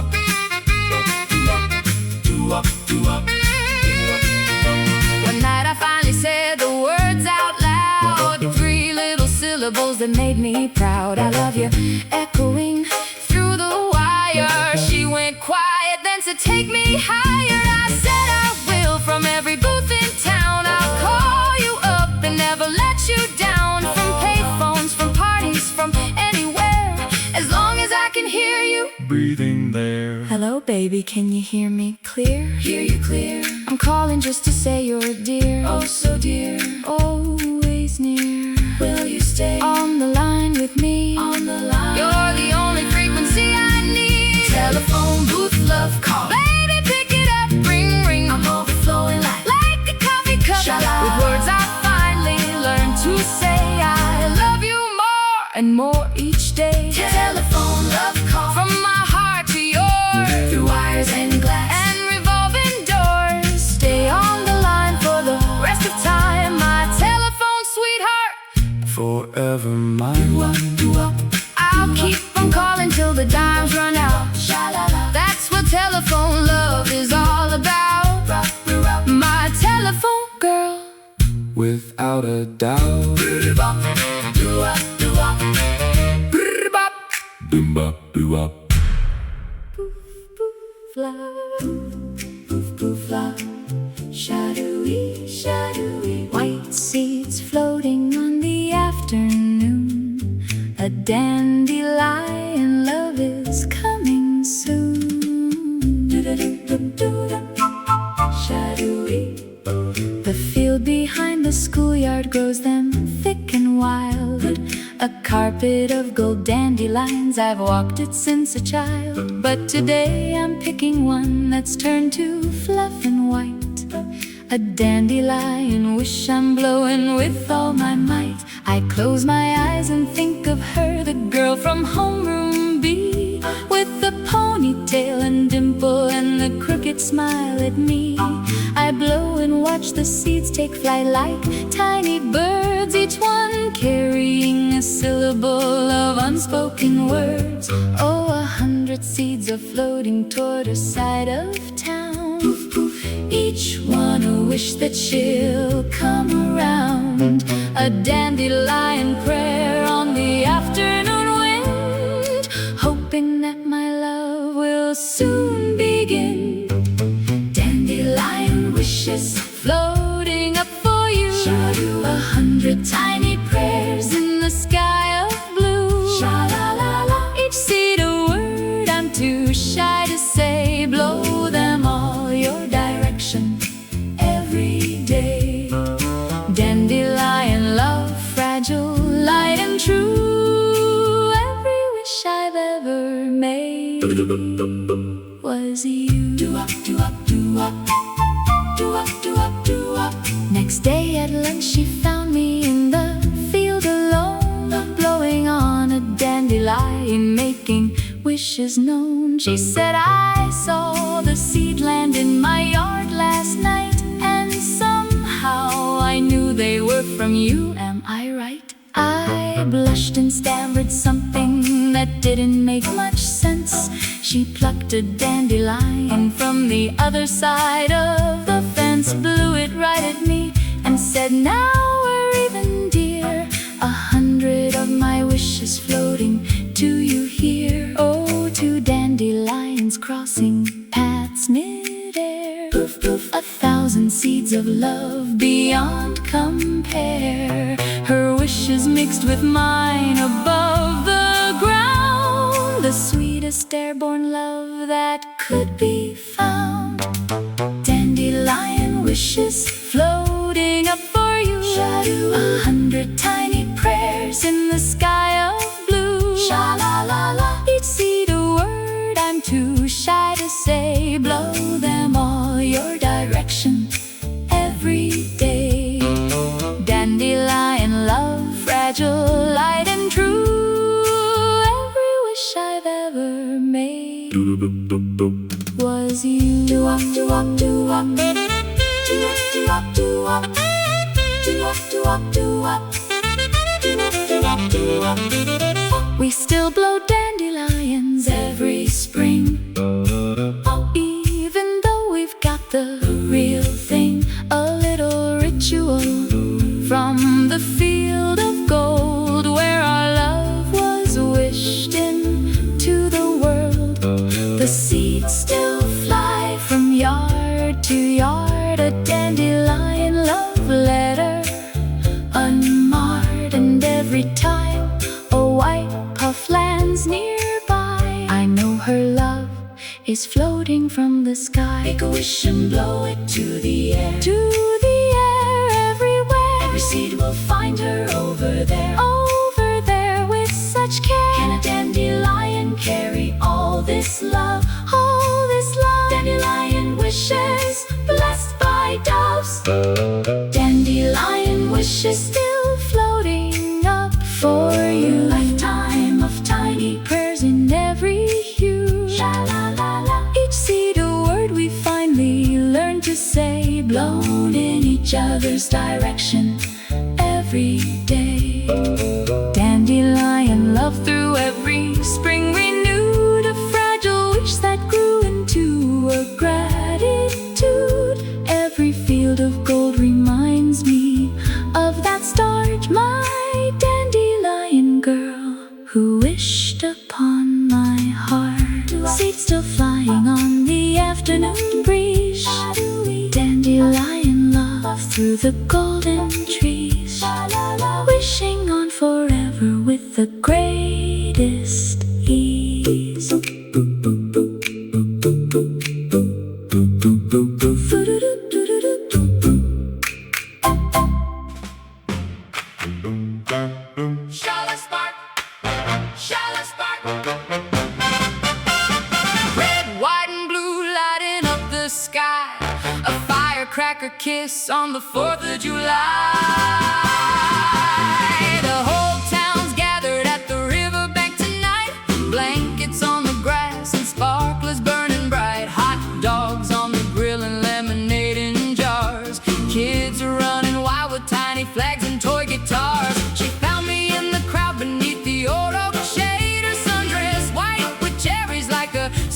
doo-wop, doo-wop. One night I finally said the words out loud, 3 little syllables that made me proud. I love you, echoing through the wire. She went quiet, then to take me higher, I said I will. From every booth in town I'll call you up and never let you down. From payphones, from parties, from anywhere, as long as I can hear you breathing there. Hello baby, can you hear me clear? Hear you clear. I'm calling just to say you're dear. Oh so dear. Always near. Will you stay on the line with me? On the line. You're the only frequency I need. Telephone booth love call. Baby, pick it up. Ring, ring. I'm overflowing like a coffee cup. Shala. With words I finally learned to say. I love you more and more each day. Telephone love call. From my heart to yours, through wires and glass and revolving doors. Stay on the line for the rest of time, my telephone sweetheart. Forever mine. Doo-wop. I'll keep on calling till the dimes run out. Sha-la-la. That's what telephone love is all about. My telephone girl, without a doubt. Doo-wop. Doo-wop. Doo-wop. Brr-bop. Doom-bop, doo-wop. Poof, poof, fly. Poof, poof, fly. Shadowy, shadowy. White seats floating on the afternoon. A dandelion love is coming soon. Shadowy. The field behind the schoolyard grows them thick and wild. A carpet of gold dandelions, I've walked it since a child. But today I'm picking one that's turned to fluff and white. A dandelion wish I'm blowing with all my might. I close my eyes and think of her, the girl from homeroom B, with the ponytail and dimple and the crooked smile at me. I blow and watch the seeds take flight like tiny birds, each one carrying a syllable of unspoken words. Oh, 100 seeds are floating toward a side of town, each one a wish that she'll come around. A dandelion prayer on the afternoon wind, hoping that my love will soon begin. Dandelion wishes floating up for you, 100 tiny prayers in the sky of blue. Each seed a word I'm too shy to say, blow them all your direction every day. Dandelion love, fragile, light and true, every wish I've ever made was you. Doo-wop, doo-wop, doo-wop. Doo-wop, doo-wop, doo-wop. Next day at lunch she found me in the field alone, blowing on a dandelion, making wishes known. She said, I saw the seed land in my yard last night, and somehow I knew they were from you. Am I right? I blushed and stammered something that didn't make much sense. She plucked a dandelion from the other side of the fence, blew it right at me, and said, now we're even, dear. 100 of my wishes floating to you here. Oh, two dandelions crossing paths mid-air. Poof, poof, 1,000 seeds of love beyond compare. Her wishes mixed with mine above the ground, the sweetest airborne love that could be found. Dandelion wishes floating up for you, 100 tiny prayers in the sky of blue. Each seed a word I'm too shy to say, blow them all your direction every day. Dandelion love, fragile, light and true, every wish I've ever made was you. Doo-wop, doo-wop, doo-wop. Doo-wop, doo-wop, doo-wop. Doo-wop, doo-wop, doo-wop. Doo-wop, doo-wop, doo-wop. We still blow dandelions every spring, even though we've got the real thing. A little ritual from the field of gold, where our love was wished into the world. The seeds still fly from yard to yard, a dandelion love letter, unmarred. And every time a white puff lands nearby, I know her love is floating from the sky. Make a wish and blow it to the air. To the air everywhere. Every seed will find her over there. Over there with such care. Can a dandelion carry all this love? All this love. Dandelion wishes blessed by doves. Dandelion wishes Still floating up for you. lifetime of tiny Prayers in every hue. sha-la-la-la. Each seed a word we finally learn to say, Blown in each other's direction every day. Dandelion love through every spring renewed, a fragile wish that grew into a gratitude. Every field of gold reminds me of that start, my dandelion girl who wished upon my heart. Seeds still flying on the afternoon breeze, dandelion love through the golden trees, wishing on forever with the greatest ease. Shall spark, shall spark. Red, white, and blue lighting up the sky. A firecracker kiss on the 4th of July. The whole town's gathered at the riverbank tonight. Blankets on the grass and sparklers burning bright. Hot dogs on the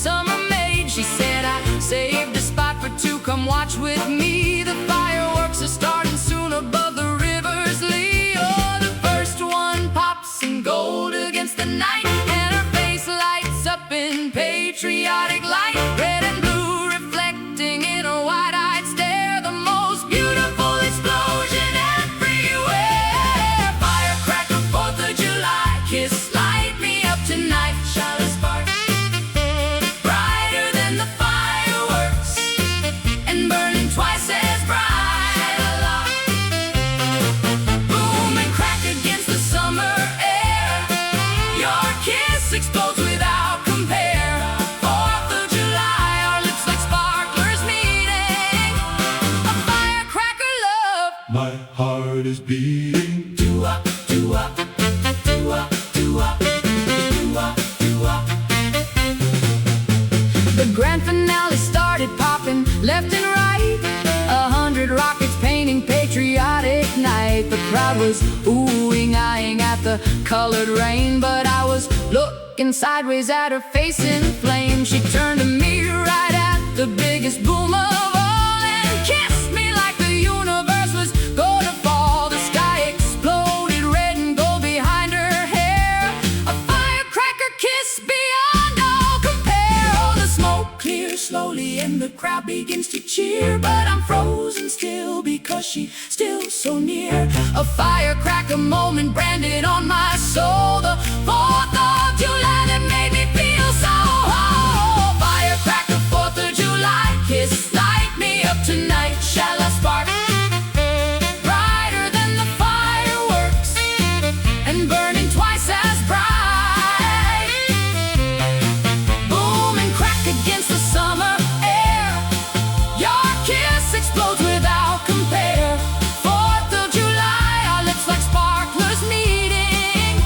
summer maid. She said, I saved a spot for two, come watch with me. The fireworks are starting soon above the river's lee. Oh, the first one pops in gold against the night, and her face lights up in patriotic light. Red and blue reflecting in a wide-eyed stare, the most beautiful explosion everywhere. Firecracker, 4th of July, kiss, light me up tonight. Shall a spark brighter than the fireworks, and burning twice as bright aloft. Boom and crack against the summer air, your kiss explodes without compare. 4th of July, our lips like sparklers meeting, a firecracker love. My heart is beating. Doo-wop, doo-wop, doo-wop, doo-wop, doo-wop, doo-wop. The grand finale started popping left and right, 100 rockets painting patriotic night. The crowd was oohing, eyeing at the colored rain, but I was looking sideways at her face in flames. She turned to me right at the biggest boom of all, and kissed me like the universe was gonna fall. The sky exploded red and gold behind her hair, a firecracker kiss beyond all compare. Oh, the smoke clears slowly and the crowd begins to cheer, but I'm frozen still because she's still so near. A firecracker moment branded on my soul, the 4th of July that made me feel so whole. Firecracker, 4th of July, kiss, light me up tonight. Shall I spark brighter than the fireworks, and burning twice as bright? Boom and crack against the summer air, your kiss explodes without compare. 4th of July, our lips like sparklers meeting,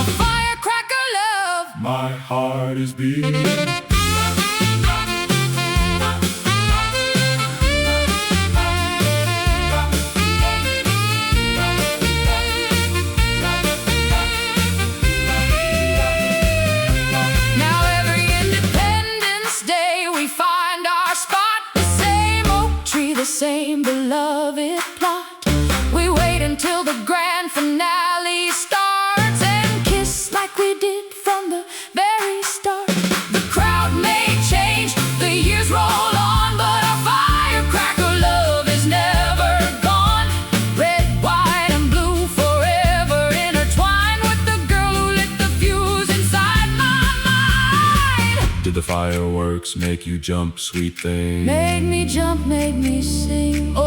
a firecracker love. My heart is beating. Now every Independence Day we find our spot, the same oak tree, the same beloved plot. We wait until the grand finale starts, and kiss like we did from the very start. The crowd may change, the years roll on, but our firecracker love is never gone. Red, white, and blue forever intertwined with the girl who lit the fuse inside my mind. Did the fireworks make you jump, sweet thing? Made me jump, made me sing. Oh,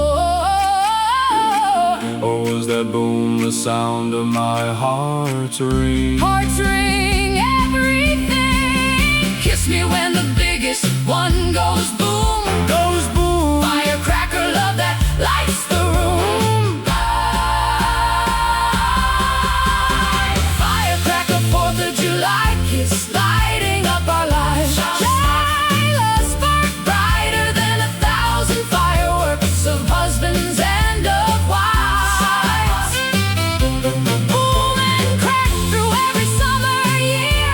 Or was that boom the sound of my heart's ring? hearts ring, everything. Kiss me when the biggest one goes boom. Goes boom. Firecracker love that lights the room. Firecracker, 4th of July, kiss, lighting up our lives. Shine a spark brighter than 1,000 fireworks of husbands and of wives. Boom and crack through every summer year,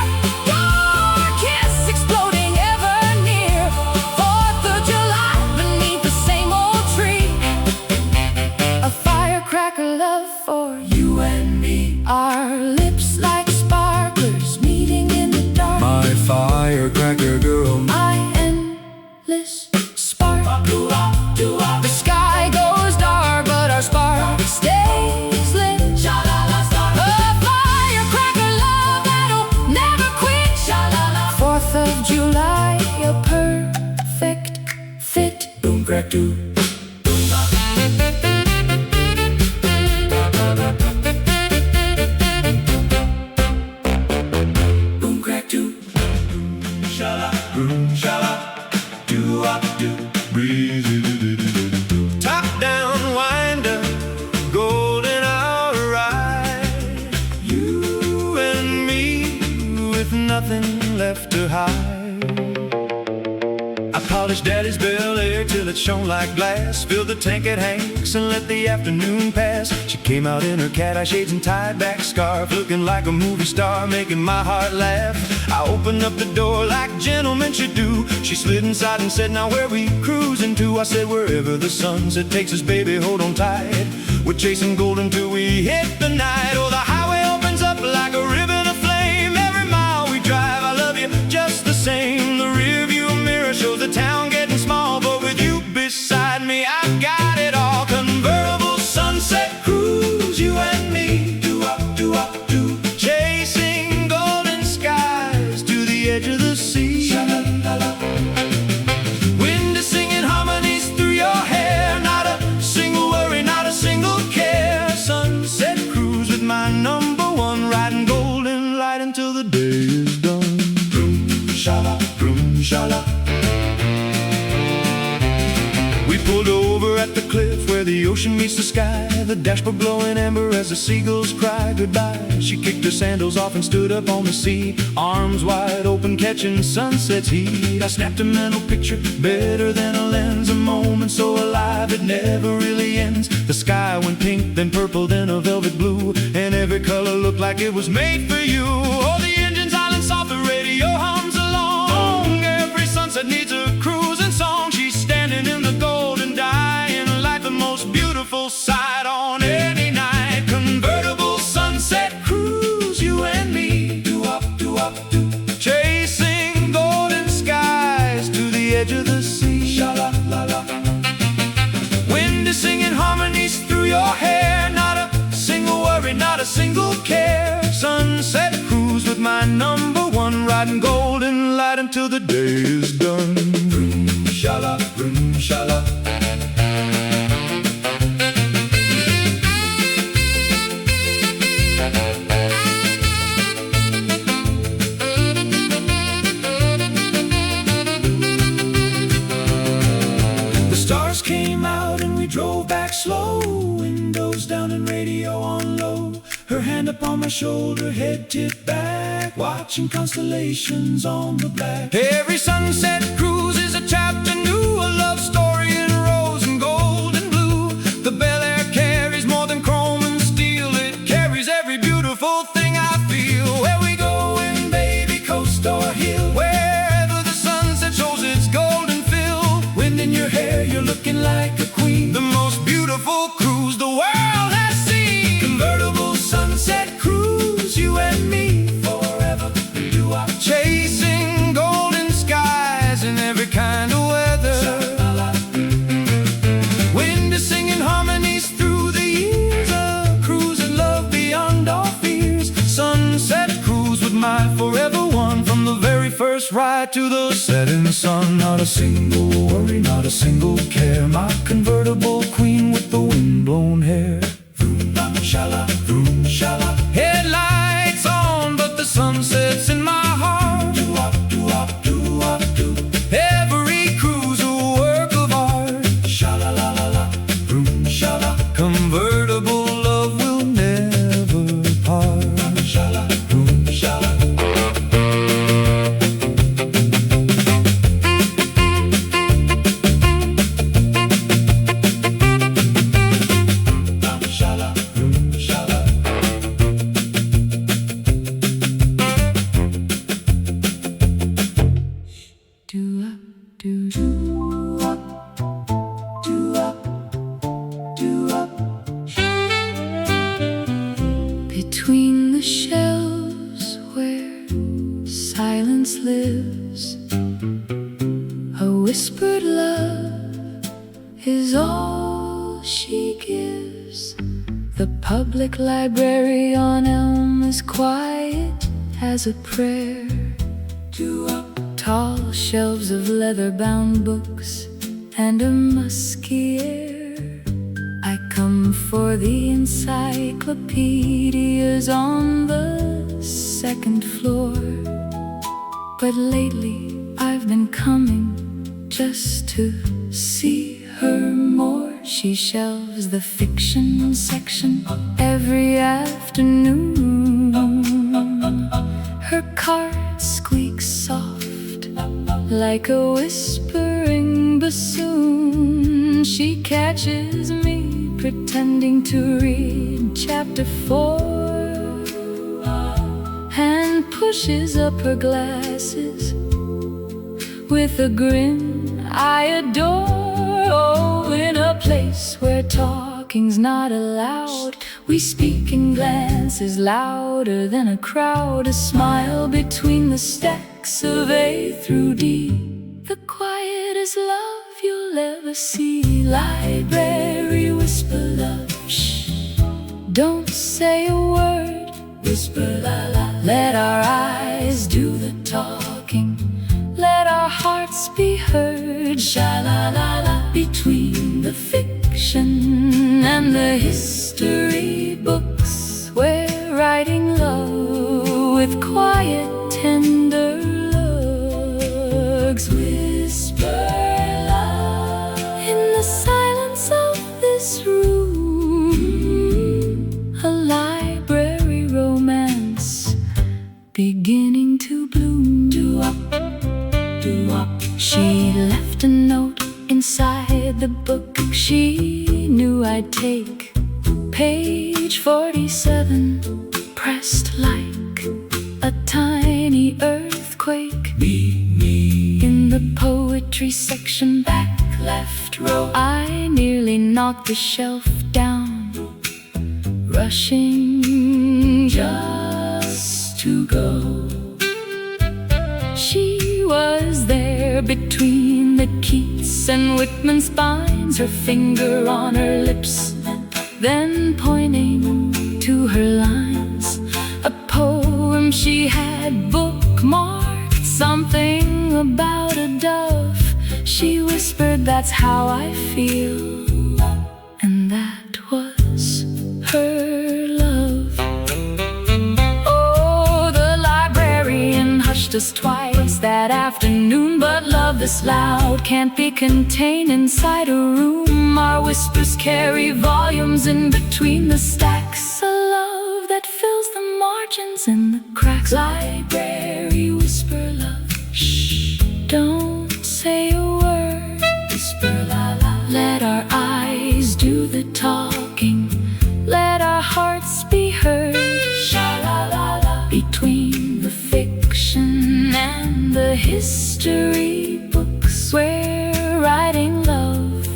your kiss exploding ever near. 4th of July beneath the same old tree, a firecracker love for you and me. Our lips like sparklers meeting in the dark, My firecracker girl. my endless spark. The sky goes dark, but our spark stays lit. A firecracker love that'll never quit. 4th of July, a perfect fit. Boom, crack, doo. Boom, crack, doo. Shala, boom, shala, doo-wop, doo. Breezy, doo-doo-doo-doo-doo. Top down, wind up, golden hour ride. You and me with nothing left to hide. I Polished daddy's Bel Air till it shone like glass. Filled the tank at Hank's and let the afternoon pass. She came out in her cat-eye shades and tied back scarf, looking like a movie star, making my heart laugh. I opened up the door like gentlemen should do. She slid inside and said, now where we cruising to? I said, wherever the sunset takes us, baby, hold on tight. We're chasing gold until we hit the night. Oh, the highway opens up like a ribbon of flame. Every mile we drive, I love you just the same. The rear view mirror shows the town getting small, but with you beside me, I've got it all. Convertible sunset cruise, you and me. Doo-wop, doo-wop, doo. Chasing golden skies to the edge of the sea. Sha-la-la-la. Wind is singing harmonies through your hair. Not a single worry, not a single care. Sunset cruise with my number one, riding golden light until the day is done. Vroom, sha-la, vroom, sha-la. We pulled over at the cliff where the ocean meets the sky, the dashboard glowing amber as the seagulls cry goodbye. She kicked her sandals off and stood up on the sea, arms wide open catching sunset's heat. I snapped a mental picture better than a lens, a moment so alive it never really ends. The sky went pink, then purple, then a velvet blue, and every color looked like it was made for you. Oh, the engine's island soft, the radio hums along. Every sunset needs a cruising song. She's standing in the golden dying light, the most beautiful sight on any night. Convertible sunset cruise, you and me. Doo-wop, doo-wop, doo. Chasing golden skies to the edge of the sea. Sha-la-la-la. Wind is singing harmonies through your hair. Not a single worry, not a single care. Sunset cruise with my number one, riding golden light until the day is done. Vroom, sha-la, vroom, sha-la. The stars came out and we drove back slow, windows down and radio on low. Her hand upon my shoulder, head tipped back, watching constellations on the black. Every sunset cruise is a chapter new, a love story in rose and gold and blue. The Bel Air carries more than chrome and steel, it carries every beautiful thing I feel. Where we going, baby, coast or hill, wherever the sunset shows its golden fill. Wind in your hair, you're looking like a queen, the most beautiful cruise the world has seen. Convertible sunset cruise, you and me, forever. Doo-wop. Chasing golden skies in every kind of weather. Sha-la-la. Wind is singing harmonies through the years, a cruise in love beyond all fears. Sunset cruise with my forever one, from the very first ride to the setting sun. Not a single worry, not a single care. My convertible queen with the wind-blown hair. Vroom, sha-la, vroom, sha-la. Headlights on, but the sunset's in my heart. Doo-wop, doo-wop, doo-wop, doo. Every cruise a work of art. Sha-la-la-la-la, vroom, sha-la. Convertible love will never part. Sha-la, vroom, sha-la. Between the shelves where silence lives, a whispered love is all she gives. The public library on Elm is quiet as a prayer. Tall shelves of leather-bound books and a musky air. I come for the encyclopedias on the second floor, but lately I've been coming just to see her more. She shelves the fiction section every afternoon. Her cart squeaks soft like a whisper bassoon, she catches me pretending to read chapter 4 and pushes up her glasses with a grin I adore. Oh, in a place where talking's not allowed, we speak in glances louder than a crowd, a smile between the stacks of A through D. The quietest love you'll ever see. Library whisper love, shh, don't say a word, whisper la la. Let our eyes do the talking, let our hearts be heard, sha la la la. Between the fiction and the history books, we're writing love with quiet, tender looks. Whisper love in the silence of this room, a library romance beginning to bloom. Doo Wop, Doo Wop. She left a note inside the book. She knew I'd take page 47, pressed like a tiny earthquake. In the poetry section, back left row, I nearly knocked the shelf down, rushing just to go. She was there between the Keats and Whitman spines, her finger on her lips, then pointing to her lines. A poem she had bookmarked, something about a dove. She whispered, that's how I feel, and that was her love. Oh, the librarian hushed us twice that afternoon, but love this loud can't be contained inside a room. Our whispers carry volumes in between the stacks, a love that fills the margins and the cracks. Library whisper love, shh, don't say a word, whisper la la. Let our eyes do the talking, let our hearts be heard, sha la la la. Between the fiction and the history books, we're writing love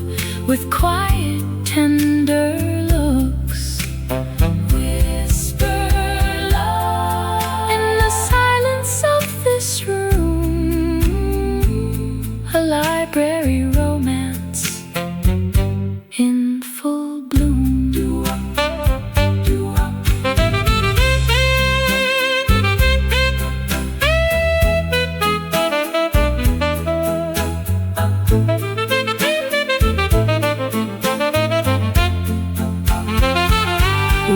with quiet, tender looks. Whisper love in the silence of this room, a library romance in full bloom. Doo Wop, Doo Wop.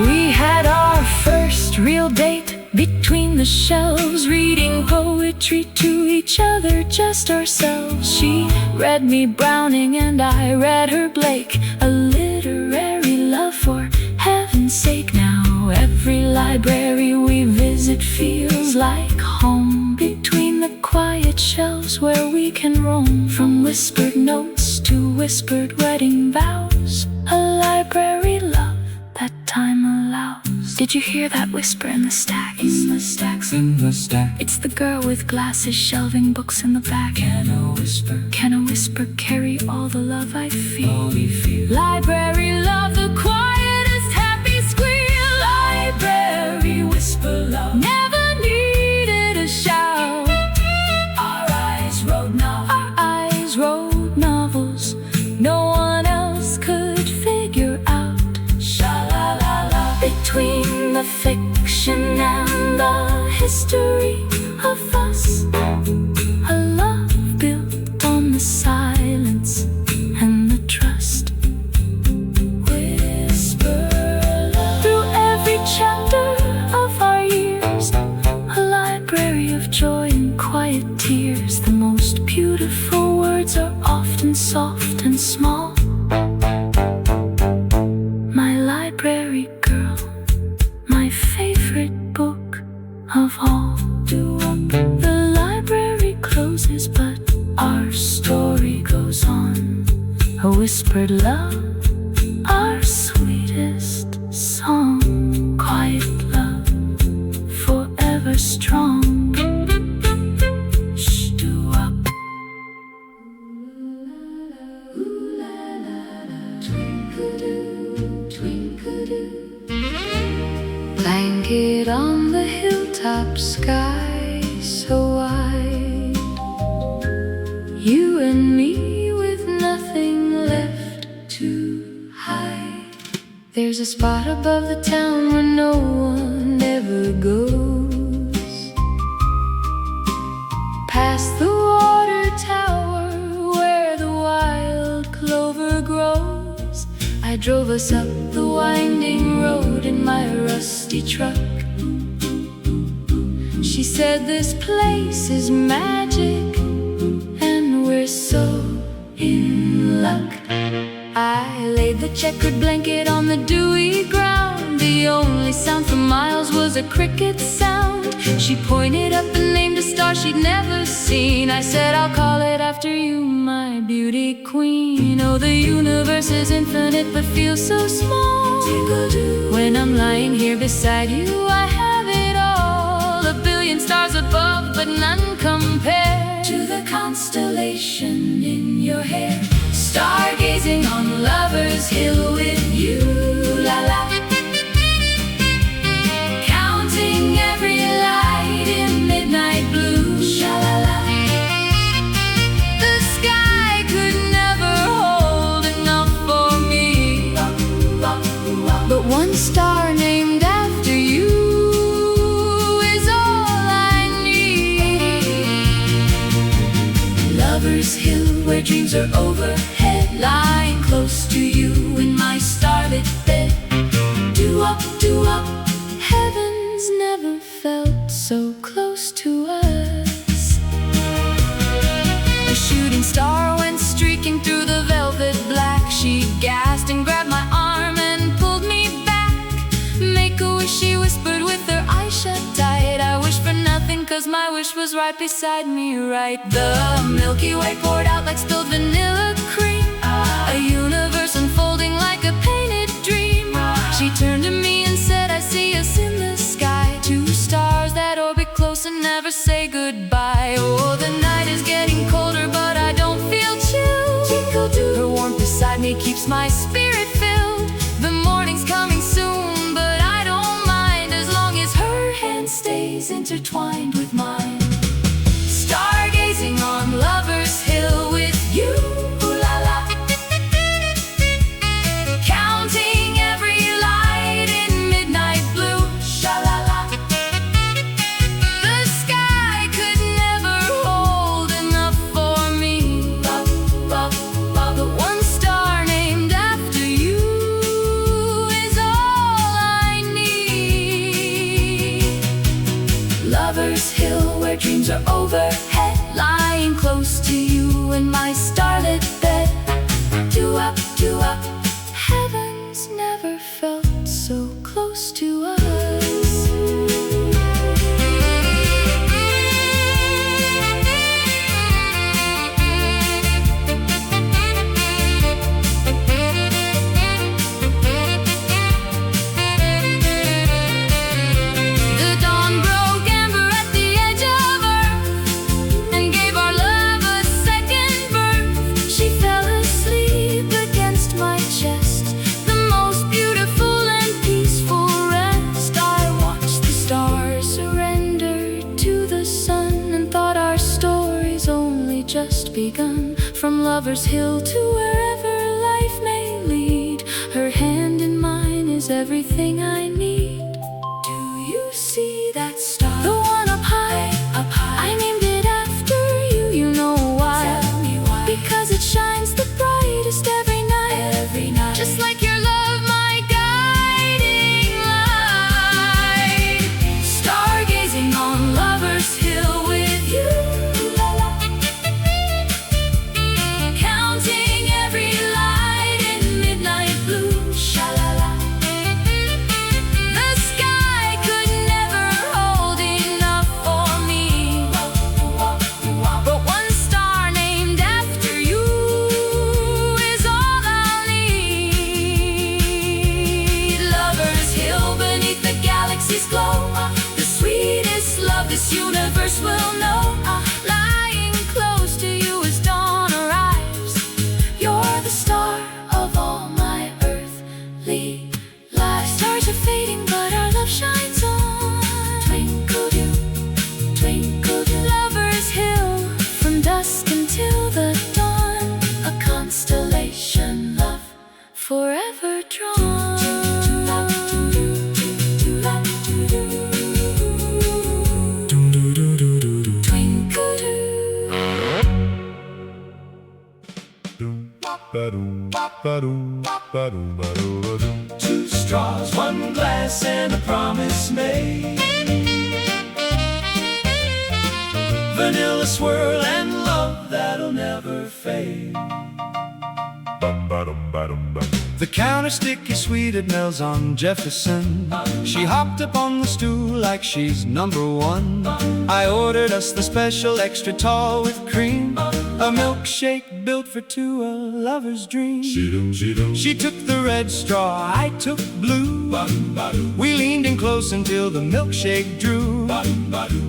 We had our first real date between the shelves, reading poetry to each other, just ourselves. She read me Browning and I read her Blake, a literary love for heaven's sake. Now every library we visit feels like home, between the quiet shelves where we can roam, from whispered notes to whispered wedding vows, a library love that time allows. Did you hear that whisper in the stacks? In the stacks, in the stack. It's the girl with glasses shelving books in the back. Can a whisper carry all the love I feel? All we feel. Library love, the quietest happy squeal. Library whisper love, never needed a shout. Our eyes wrote novels no one else could figure out. Sha la la la. Between the fiction and the history of us, a love built on the silence and the trust. Whisper love through every chapter of our years, a library of joy and quiet tears. The most beautiful words are often soft and small. My library girl, my favorite book of all. The library closes, but our story goes on. a whispered love, our sweetest song. Quiet love, forever strong. Doo-Wop. Blanket on the hilltop, sky so wide. You and me with nothing left to hide. There's a spot above the town where no one ever goes. Past the water tower where the wild clover grows. I drove us up the winding road in my rusty truck. She said this place is magic and we're so in luck. I laid the checkered blanket on the dewy ground. The only sound for miles was a cricket sound. She pointed up and named a star she'd never seen. I said, I'll call it after you, my beauty queen. Oh, the universe is infinite but feels so small. When I'm lying here beside you, I have it all. A billion stars above, but none compare to the constellation in your hair. Stargazing on Lover's Hill with you, la la. Counting every light in midnight blue, sha la la. The sky could never hold enough for me, but one star named after you is all I need. Lover's Hill, where dreams are overhead, lying close to you in my starlit bed. Doo-Wop, doo-wop, heaven's never felt so close to us. A shooting star went streaking through the velvet black. She gasped and grabbed my arm and pulled me back. Make a wish, she whispered with her eyes shut tight. I wish for nothing, cause my wish was right beside me, right. The Milky Way poured out like spilled vanilla cream, a universe unfolding like a painted dream. She turned to me and said, I see us in the sky, two stars that orbit close and never say goodbye. Oh, the night is getting colder, but I don't feel chilled. Her warmth beside me keeps my spirit filled. The morning's coming soon, but I don't mind, as long as her hand stays intertwined with mine. Stargazing on Lover's Hill with you, ooh la la. Counting every light in midnight blue, sha la la. The sky could never hold enough for me, the one star named after you is all I need. Lover's Hill, where dreams are overhead, lying close to you in my starlit bed. Doo-Wop, doo-wop, heaven's never felt so close to us. The dawn broke amber at the edge of earth and gave our love a second birth. She fell asleep against my chest, the most beautiful and peaceful rest. I watched the stars surrender to the sun and thought our story's only just begun. From Lover's Hill to wherever life may lead, her hand in mine is everything I need. Do you see that star? The one up high, up high. I named it after you, you know why? Tell me why. Because it shines the brightest every night, just like your love, my guiding light. Stargazing on Lover's Hill with you, la la. Counting every light in midnight blue, sha la la. The sky could never hold Two straws, one glass, and a promise made. Vanilla swirl and love that'll never fade. The counter sticky sweet, it melts on Jefferson. She hopped up on the stool like she's number one. I ordered us the special extra tall with cream, a milkshake built for two, a lover's dream. She took the red straw, I took blue. We leaned in close until the milkshake drew.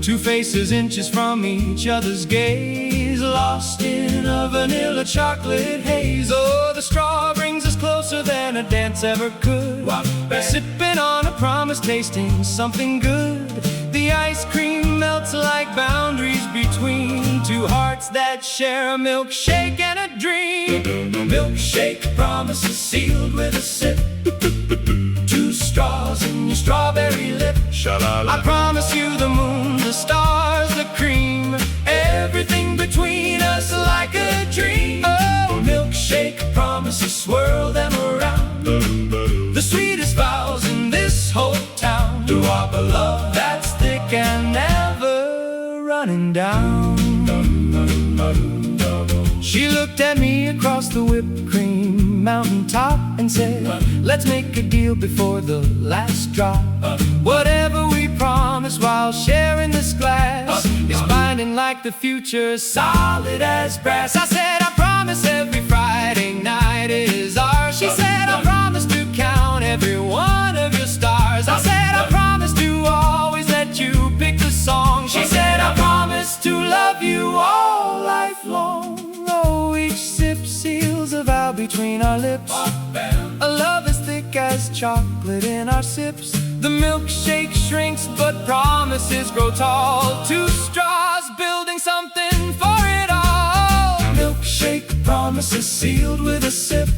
Two faces inches from each other's gaze, lost in a vanilla chocolate haze. Oh, the straw brings us closer than a dance ever could. Sipping on a promise, tasting something good. The ice cream melts like boundaries between two hearts that share a milkshake and a dream. Milkshake promises sealed with a sip. Two straws in your strawberry lip. I promise you the moon, the stars, the cream, everything between us like a dream. Oh, milkshake promises, swirl them around. The sweetest vows in this whole town. DooWop, a love that's thick and never running down. She looked at me across the whipped cream mountaintop and said, let's make a deal before the last drop. Whatever we promise while sharing this glass is binding like the future, solid as brass. I said, I promise every Friday night is ours. She said, I promise to count every one of your stars. I said, I promise to always let you pick the song. She said, I promise to love you all lifelong. Oh, each sip seals a vow between our lips, a love as thick as chocolate in our sips. The milkshake shrinks, but promises grow tall. Two straws building something for it all. Milkshake promises sealed with a sip.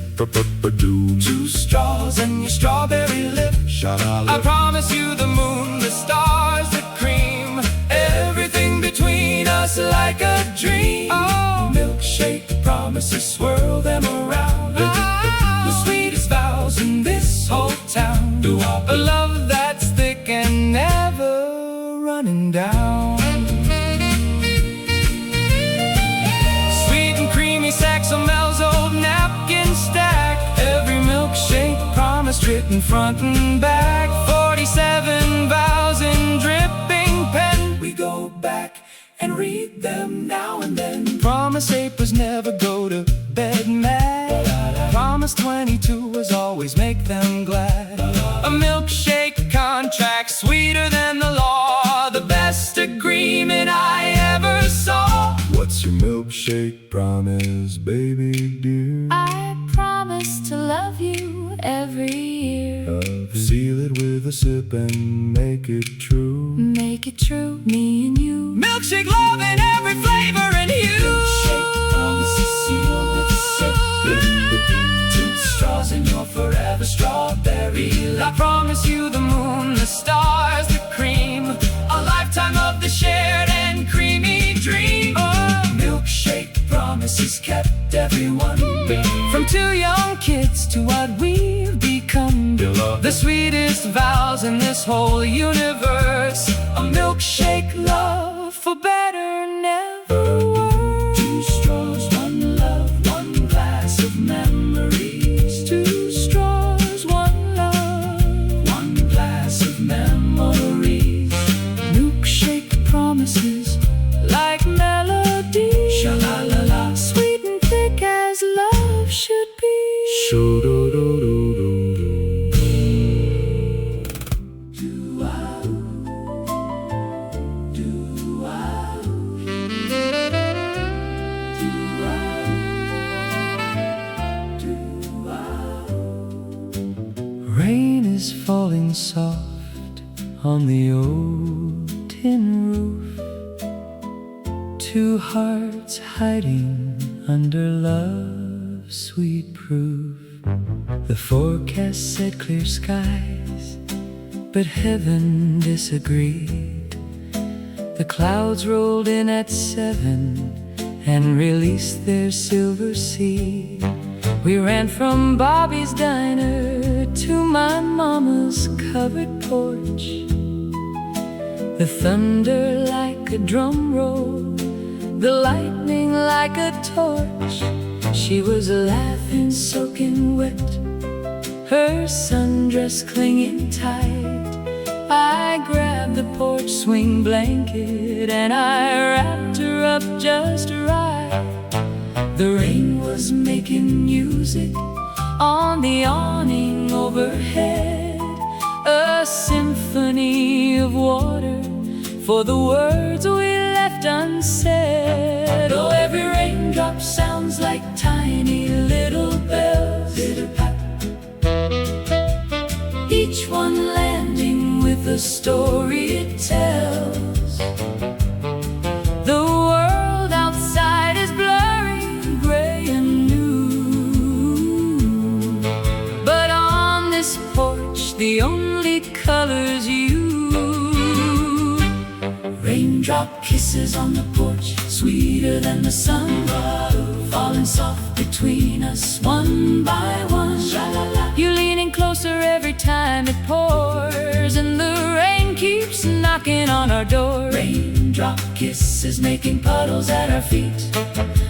Two straws and your strawberry lip. I promise you the moon, the stars, the cream, everything between us like a dream. Oh, milkshake promises, swirl them around. The sweetest vows in this whole town. DooWop, a love that's thick and never running down. Sweet and creamy Saxomel's old napkin stack. Every milkshake promise written front and back. 47 vows in dripping pen. We go back and read them now and then. Promise 8 was never go to bed mad. Promise 22 was always make them glad. A milkshake contract sweeter than the law, the best agreement I ever saw. What's your milkshake promise, baby dear? I promise to love you every year. Seal it with a sip and make it true. Make it true, me and you. Milkshake love in every flavor and hue. Milkshake promises sealed with a sip. Two straws in your forever strawberry lip. I promise you the moon, the stars, the cream, a lifetime of the shared and creamy dream. Oh, milkshake promises kept everyone. From two young kids to what we've become. The sweetest vows in this whole universe. A milkshake love for better never worse. Two straws, one love, one glass of memories. Two straws, one love, one glass of memories. Milkshake promises like melodies. Sha-la-la-la, sweet and thick as love should be. Rain is falling soft on the old tin roof. Two hearts hiding under love's sweet proof. The forecast said clear skies, but heaven disagreed. The clouds rolled in at 7 and released their silver sea. We ran from Bobby's diner to my mama's covered porch. The thunder like a drum roll, the lightning like a torch. She was laughing, soaking wet, her sundress clinging tight. I grabbed the porch swing blanket and I wrapped her up just right. The rain was making music on the awning overhead, a symphony of water for the words we left unsaid. Oh, every raindrop sounds like tiny little bells, pitter-pat, each one landing with a story it tells. The world outside is blurry, gray and new, but on this porch the only color's you. Raindrop kisses on the porch, sweeter than the sun, falling soft between us one by one. You leaning closer every time it pours, and the rain keeps knocking on our door. Raindrop kisses making puddles at our feet,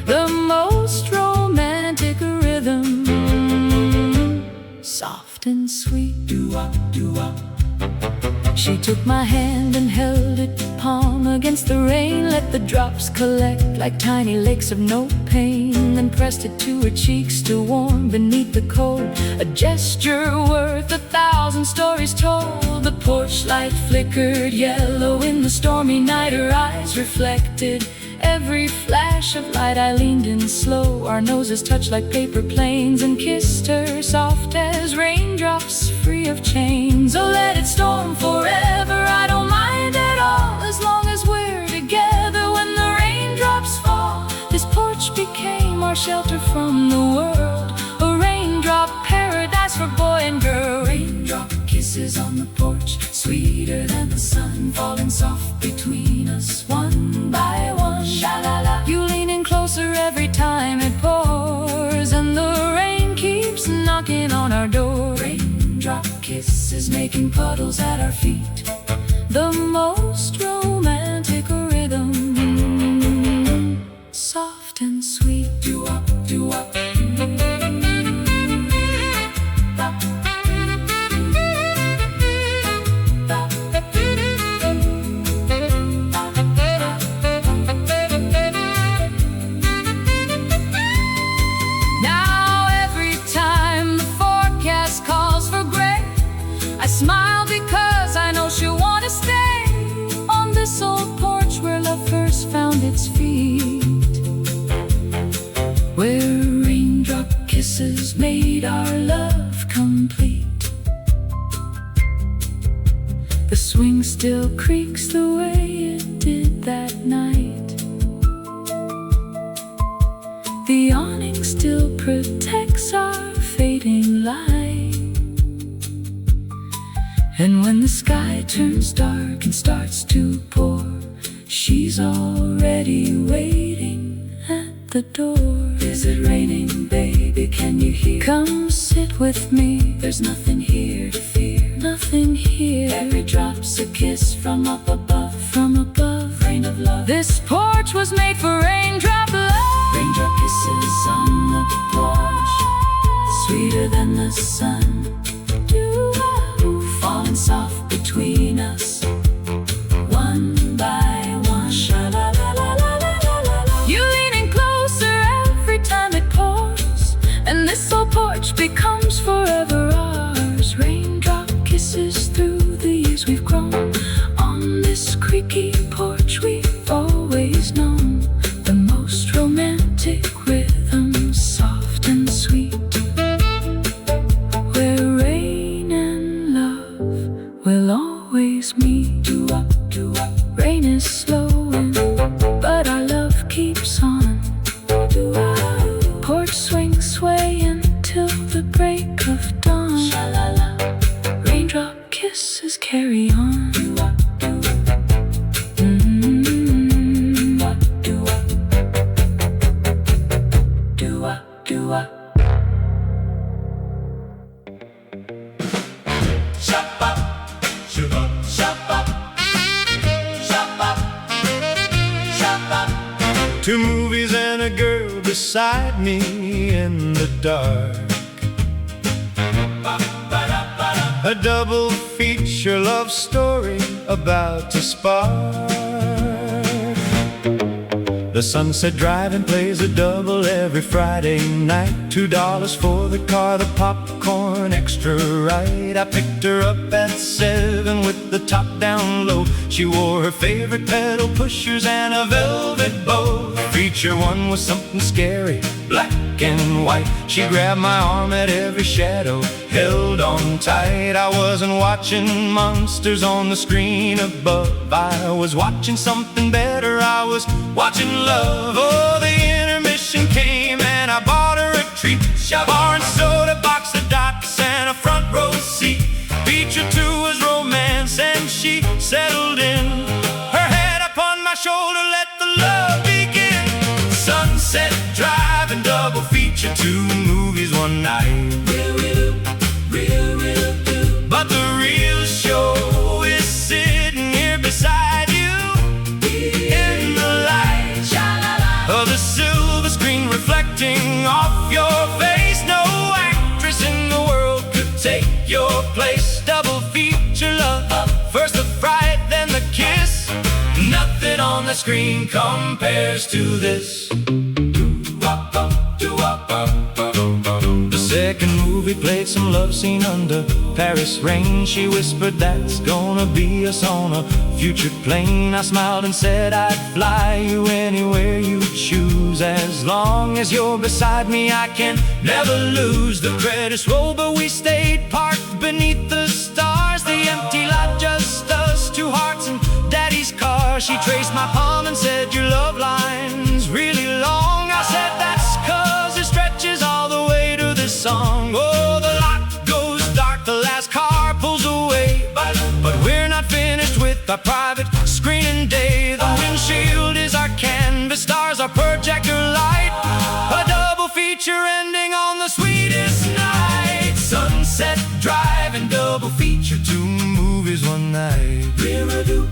the most romantic rhythm, soft and sweet. Doo-wop, doo-wop. She took my hand and held it palm against the rain, let the drops collect like tiny lakes of no pain, then pressed it to her cheeks, still warm beneath the cold, a gesture worth 1,000 stories told. The porch light flickered yellow in the stormy night, her eyes reflected every flash of light. I leaned in slow, our noses touched like paper planes, and kissed her soft as raindrops free of chains. Oh, let it storm forever, I don't mind at all, as long as we're together when the raindrops fall. This porch became our shelter from the world, a raindrop paradise for boy and girl. Raindrop kisses on the porch, sweeter than the sun, falling soft between us one by one. Sha-la-la. You leaning closer every time it pours, and the rain keeps knocking on our door. Raindrop kisses making puddles at our feet, the most romantic rhythm, soft and sweet. Doo-wop, doo-wop. I smile because I know she'll want to stay on this old porch where love first found its feet, where raindrop kisses made our love complete. The swing still creaks the way it did that night, the awning still protects our fading light. And when the sky turns dark and starts to pour, she's already waiting at the door. Is it raining, baby? Can you hear? Come sit with me. There's nothing here to fear. Nothing here. Every drop's a kiss from up above. From above. Rain of love. This porch was made for raindrop love. Raindrop kisses on the porch, sweeter than the sun. Falling soft between us, one by one. Sha-la-la-la-la-la-la-la. You leaning closer every time it pours, and this old porch becomes forever ours. Raindrop kisses through the years we've grown, on this creaky porch we've always known, the most romantic rhythm, soft and sweet. We'll always meet. Doo-wop, doo-wop. Rain is slowing, but our love keeps on. Doo-wop. Porch swing swaying till the break of dawn. Sha-la-la. Raindrop kisses carry on. Doo-wop, doo-wop. Doo-wop, doo-wop. Doo-wop, doo-wop. 2 movies and a girl beside me in the dark. A double feature love story about to spark. The Sunset Drive-In plays a double every Friday night. $2 for the car, the popcorn extra right. I picked her up at 7 with the top down low. She wore her favorite pedal pushers and a velvet bow. Feature 1 was something scary, black and white. She grabbed my arm at every shadow, held on tight. I wasn't watching monsters on the screen above. I was watching something better, I was watching love. Oh, the intermission came and I bought her a treat. Bar and soda, box of dots and a front row seat. Feature 2 was romance and she settled in. Her head upon my shoulder, let the love begin. Sunset Drive and double feature, 2 movies one night. But the real show is sitting here beside you in the light of the silver screen reflecting off your face. No actress in the world could take your place. Double feature love, first the fright, then the kiss. Nothing on the screen compares to this. The second movie played some love scene under Paris rain. She whispered, that's gonna be us on a future plane. I smiled and said, I'd fly you anywhere you choose. As long as you're beside me, I can never lose. The credits rolled, but we stayed parked beneath the stars. The empty lot, just us, 2 hearts and Daddy's car. She traced my palm and said, your love line's really long. I said, that's 'cause it stretches all the way to this song. Oh, the lot goes dark, the last car pulls away. But we're not finished with our private screening day. The windshield is our canvas, stars our projector light. A double feature ending on the sweetest night. Sunset Drive and double feature, 2 movies one night. Real do.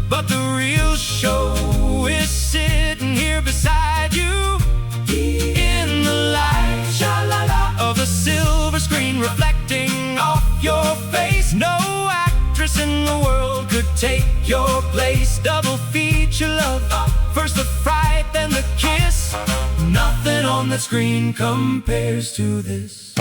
But the real show is sitting here beside you in the light of the silver screen reflecting off your face. No actress in the world could take your place. Double feature love, first the fright, then the kiss. Nothing on the screen compares to this.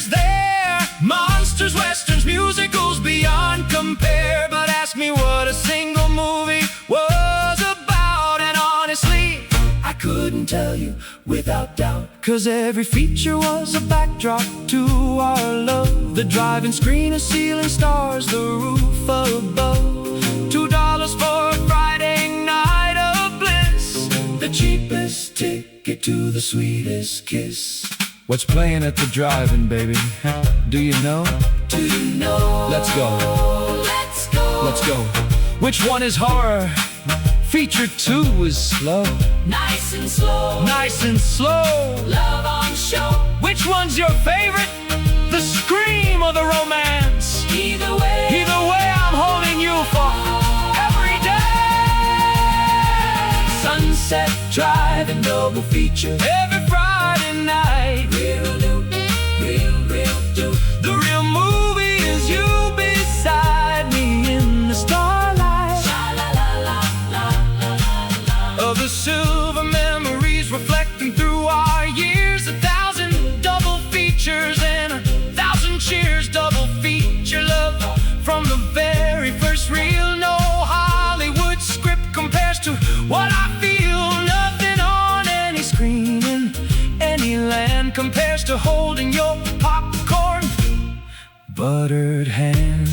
There, monsters, westerns, musicals beyond compare. But ask me what a single movie was about, and honestly, I couldn't tell you without doubt. 'Cause every feature was a backdrop to our love. The driving screen, a ceiling, stars, the roof above. $2 for a Friday night of bliss. The cheapest ticket to the sweetest kiss. What's playing at the drive-in, baby? Do you know? Do you know? Let's go. Let's go. Let's go. Which one is horror? Feature 2 is slow. Nice and slow. Nice and slow. Love on show. Which one's your favorite? The scream or the romance? Either way, I'm holding you for every day. Sunset Drive and double feature Every Friday night. Real do. The real movie is you beside me in the starlight of the silver memories reflecting through our years. 1,000 double features and 1,000 cheers. Double feature love from the very first reel. No Hollywood script compares to what I feel. Nothing on any screen in any land compares to holding your popcorn, buttered hand.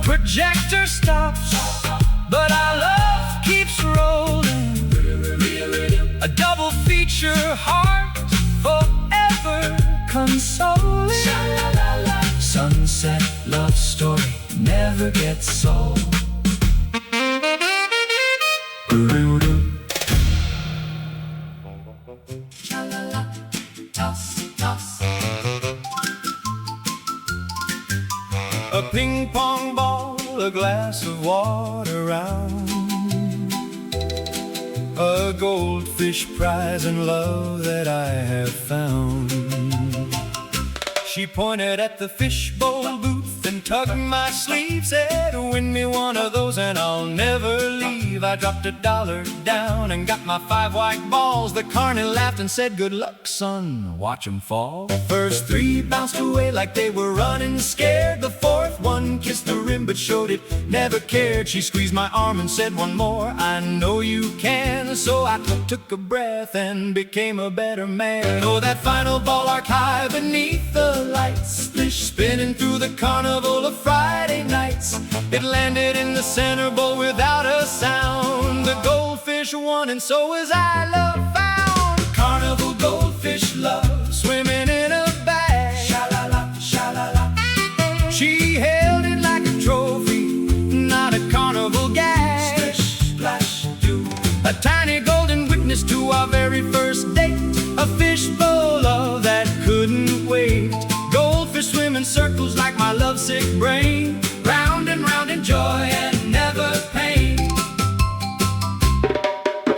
Projector stops, but our love keeps rolling. A double feature heart forever consoling. Sunset love story never never gets old. Cha-la-la, toss, toss. A ping pong ball, a glass of water round, a goldfish prize and love that I have found. She pointed at the fishbowl booth and tugged my sleeve, said, win me one of those and I'll never leave. I dropped $1 down and got my 5 white balls. The carny laughed and said, good luck, son, watch 'em fall. First 3 bounced away like they were running scared. The 4th one kissed the rim but showed it never cared. She squeezed my arm and said one more, I know you can. So I took a breath and became a better man. Oh, that final ball arced high beneath the lights, splish spinning through the carnival of Friday nights. It landed in the center bowl without a sound. The goldfish won and so was I, love found. Carnival goldfish love, swimming in a bag. Sha-la-la, sha-la-la. She held it like a trophy, not a carnival gag. Splish, splash, do. A tiny golden witness to our very first date. A fishbowl of that couldn't wait. Goldfish swim in circles like my lovesick brain, round and round in joy and never pain.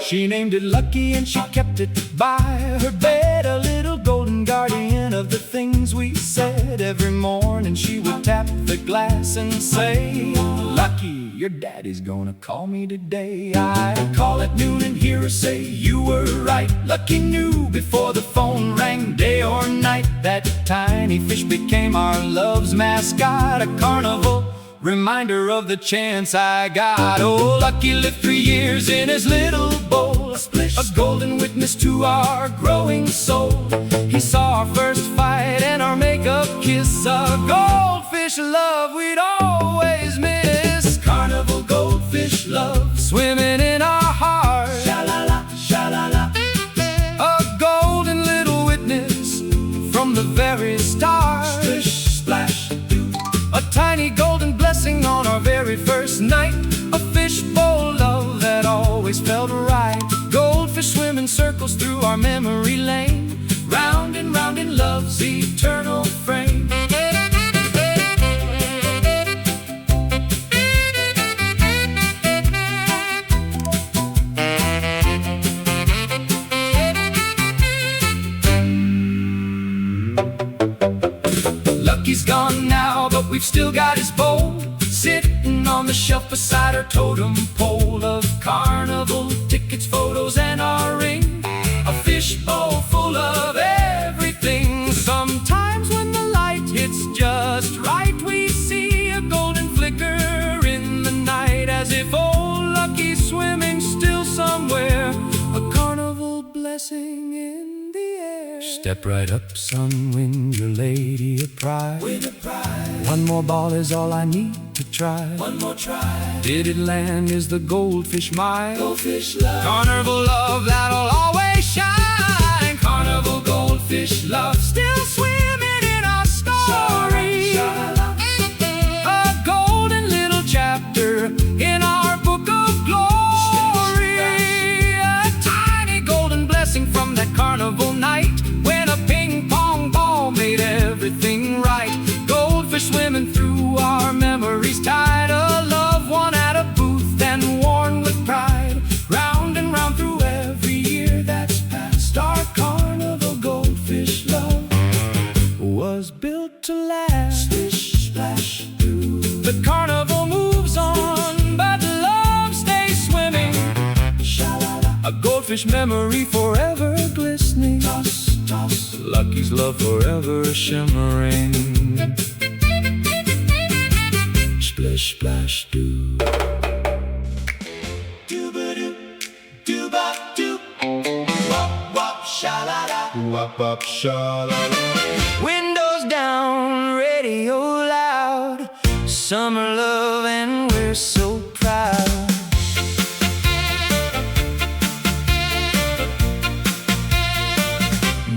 She named it Lucky and she kept it by her bed, a little golden guardian of the things we said. Every morning she would tap the glass and say, Lucky, your daddy's gonna call me today. I'd call at noon and hear her say, you were right. Lucky knew before the phone rang, day or night, that tiny fish became our love's mascot. A carnival reminder of the chance I got. Oh, Lucky lived 3 years in his little bowl, a golden witness to our growing soul. He saw our first fight and our makeup kiss, a goldfish love we'd always miss. Carnival goldfish love, swimming in our hearts. Sha-la-la, sha-la-la. A golden little witness from the very start. Splish, splash, do. A tiny golden blessing on our very first night. A fishbowl love that always felt right. Goldfish swim in circles through our memory lane, round and round in love's eternal frame. Lucky's gone now, but we've still got his bowl, sitting on the shelf beside our totem pole of carnival tickets, photos, and our ring. A fishbowl full of everything. Sometimes when the light hits just right, we see a golden flicker in the night, as if old Lucky's swimming still somewhere. A carnival blessing in the air. Step right up, son, win your lady a prize. Win a prize. One more ball is all I need to try. One more try. Did it land? Is the goldfish mine? Goldfish love. Carnival love that'll always shine. Carnival goldfish love, still swimming in our story. A golden little chapter in our book of glory. A tiny golden blessing from that carnival night, when a ping pong ball made everything right. Goldfish swimming through our memories, tied a love won at a booth and worn with pride, round and round through every year that's past. Our carnival goldfish love was built to last. Splish, splash, do. The carnival moves on, but love stays swimming. Sha-la-la. A goldfish memory forever glistening. Toss, toss. Lucky's love forever shimmering. Splish, splash, do. Doo-ba-doo, doo-ba-doo. Wop, wop, sha-la-la. Wop, wop, sha-la-la. Windows down, radio loud. Summer love and we're so proud.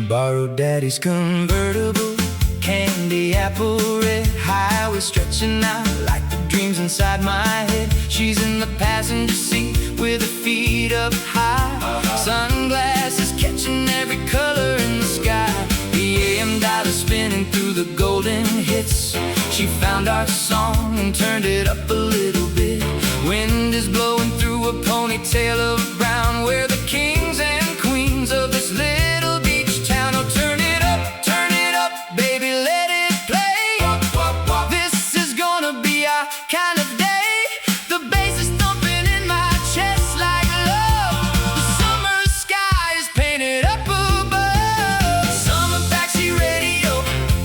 Borrowed daddy's convertible, candy apple red, highway stretching out like the dreams inside my head. She's in the passenger seat with her feet up high, sunglasses catching every color in the sky. The AM dial is spinning through the golden hits. She found our song and turned it up a little bit. Wind is blowing through a ponytail of brown. We're the kings and queens of this little beach town. Oh, turn it up, baby, let it play. This is gonna be our kind of day. The bass is thumping in my chest like love. The summer sky is painted up above. Summer backseat radio,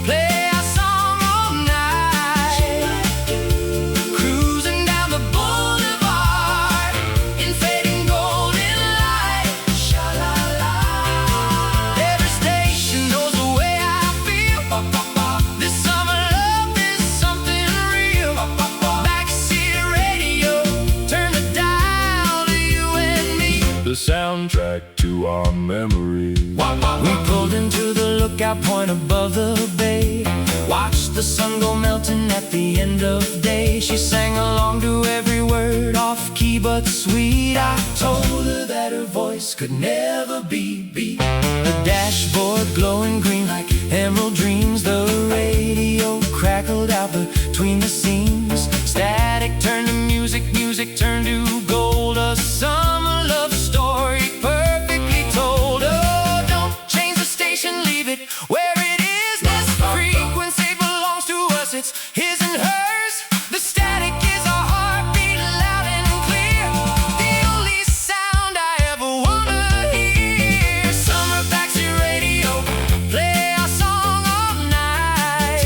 play our song all night. Cruising down the boulevard in fading golden light. Sha-la-la. Every station knows the way I feel. This summer love is something real. Backseat radio, turn the dial to you and me. The soundtrack to our memory. We pulled into the lookout point above the bay, watched the sun go melting at the end of day. She sang along to every word, off key but sweet. I told her that her voice could never be beat. The dashboard glowing green like emerald dreams. The radio crackled out between the seams. Static turned to music, music turned to gold. A summer love story perfectly told. Oh, don't change the station, leave it where it is. This frequency belongs to us, it's his and hers. The static is our heartbeat, loud and clear. The only sound I ever wanna hear. Summer backseat radio, play our song all night.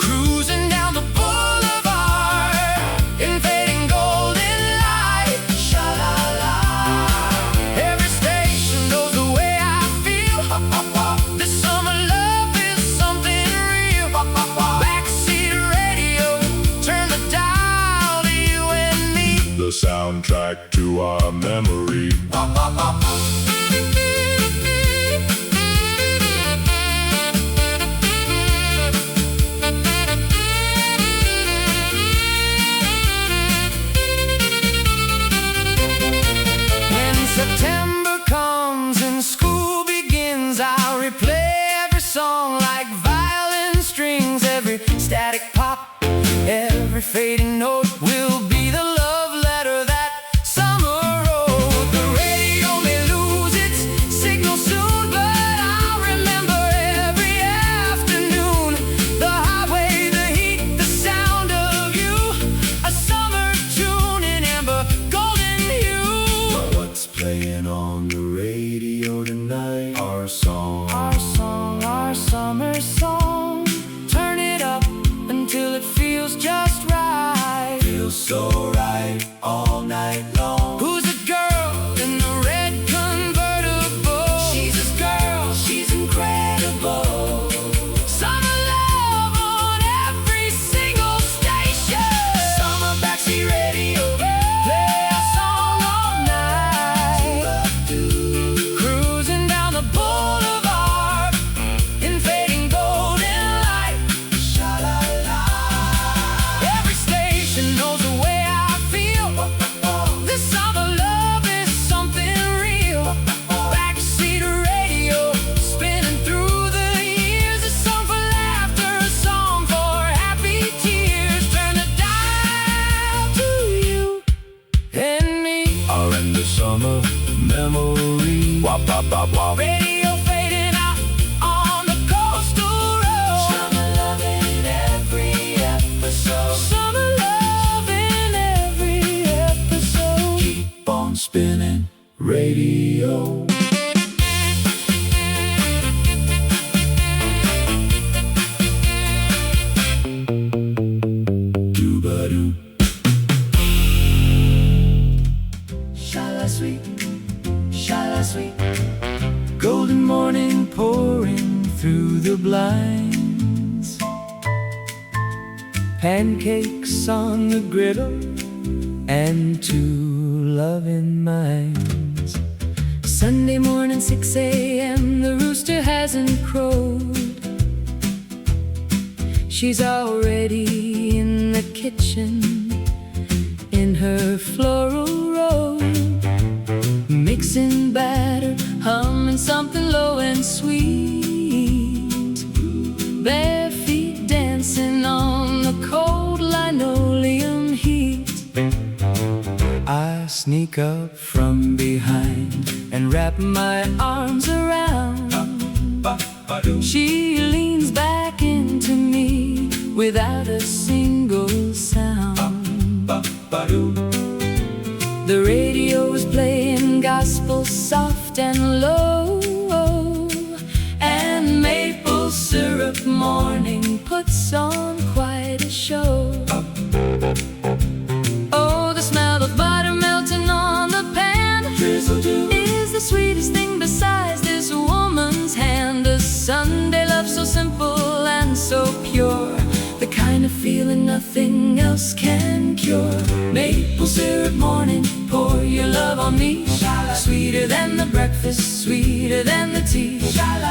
Cruising down the boulevard in fading golden light. Sha-la-la. Every station knows the way I feel. This summer love is something real. Backseat radio, turn the dial to you and me. The soundtrack to our memory. When September comes and school begins, I'll replay every song like violin strings. Every static pop, every fading note will be the love letter that summer wrote. The radio may lose its signal soon, but I'll remember every afternoon. The highway, the heat, the sound of you. A summer tune in amber golden hue. What's playing on the radio tonight? Our song. Our summer song. Turn it up until it feels just right. Feels so right all night long. Who's the girl in the red convertible? She's a girl, she's incredible. Summer love on every single station. Summer backseat radio, Play a song all night. Cruising down the boulevard in fading golden light. sha-la-la. Every station knows the way I feel. This summer love is something real. Backseat radio, spinning through the years. A song for laughter, a song for happy tears. Turn the dial to you and me. Are in the summer memory. Wop, wop, wop, wop. Radio fading out on the coastal road. Summer love in every episode. Summer love in every episode. Keep on spinning radio. Doo-ba-doo. Sha-la-sweet, sha-la-sweet. Golden morning pouring through the blinds. Pancakes on the griddle and two loving minds. Sunday morning, 6 a.m., the rooster hasn't crowed. She's already in the kitchen, in her floral robe, mixing batter, humming something low and sweet. Bare feet dancing on the cold linoleum heat. I sneak up from behind and wrap my arms around. She leans back into me without a single sound. The radio is playing gospel soft and low, and maple syrup morning puts on quite a show. Oh, the smell of butter melting on the pan is the sweetest thing besides this woman's hand. A Sunday love so simple and so pure, the kind of feeling nothing else can cure. Maple syrup morning, pour your love on me. Sweeter than the breakfast, sweeter than the tea.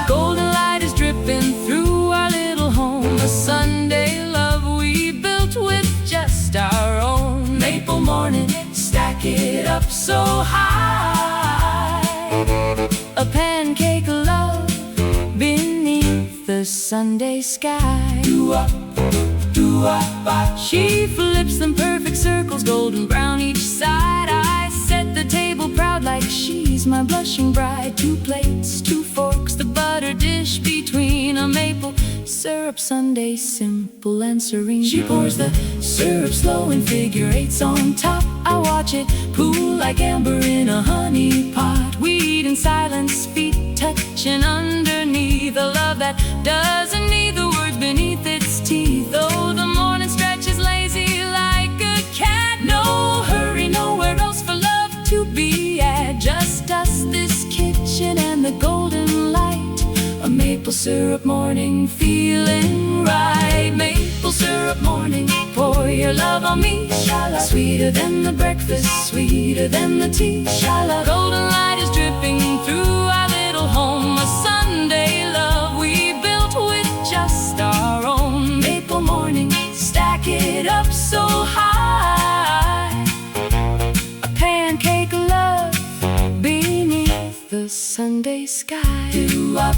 Golden light is dripping through our little home. A Sunday love we built with just our own. Maple morning, stack it up so high. A pancake love beneath the Sunday sky. Doo-wop, doo-wop. She flips them perfect circles, golden brown each side. I set the table proud like she's my blushing bride. 2 plates, 2 forks, the butter dish between. A maple syrup sundae, simple and serene. She pours the syrup slow in figure 8s on top. I watch it pool like amber in a honey pot. We eat in silence, feet touching underneath. A love that doesn't need the words beneath its teeth. Oh, the morning stretch is lazy like a cat. No hurry, nowhere else for love to be at. Just us, this kitchen, and the golden light. A maple syrup morning, feeling right. Maple syrup morning, pour your love on me. Sweeter than the breakfast, sweeter than the tea. Golden light is dripping through our little home. A Sunday love we built with just our own. Maple morning, stack it up so high. A pancake love beneath the Sunday sky. Doo-wop,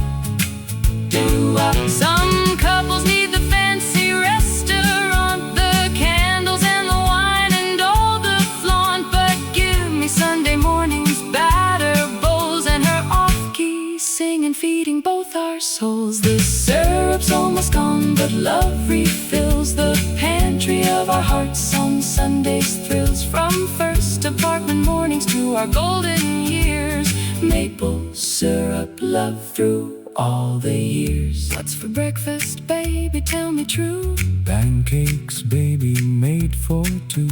doo-wop. Some couples need the fancy restaurant, the candles and the wine and all the flaunt. But give me Sunday mornings, batter bowls, and her off-key singing, feeding both our souls. The syrup's almost gone, but love refills the pantry of our hearts on Sunday's thrills. From first apartment mornings to our golden years, maple syrup love through all the years. What's for breakfast, baby, tell me true? Pancakes, baby, made for 2.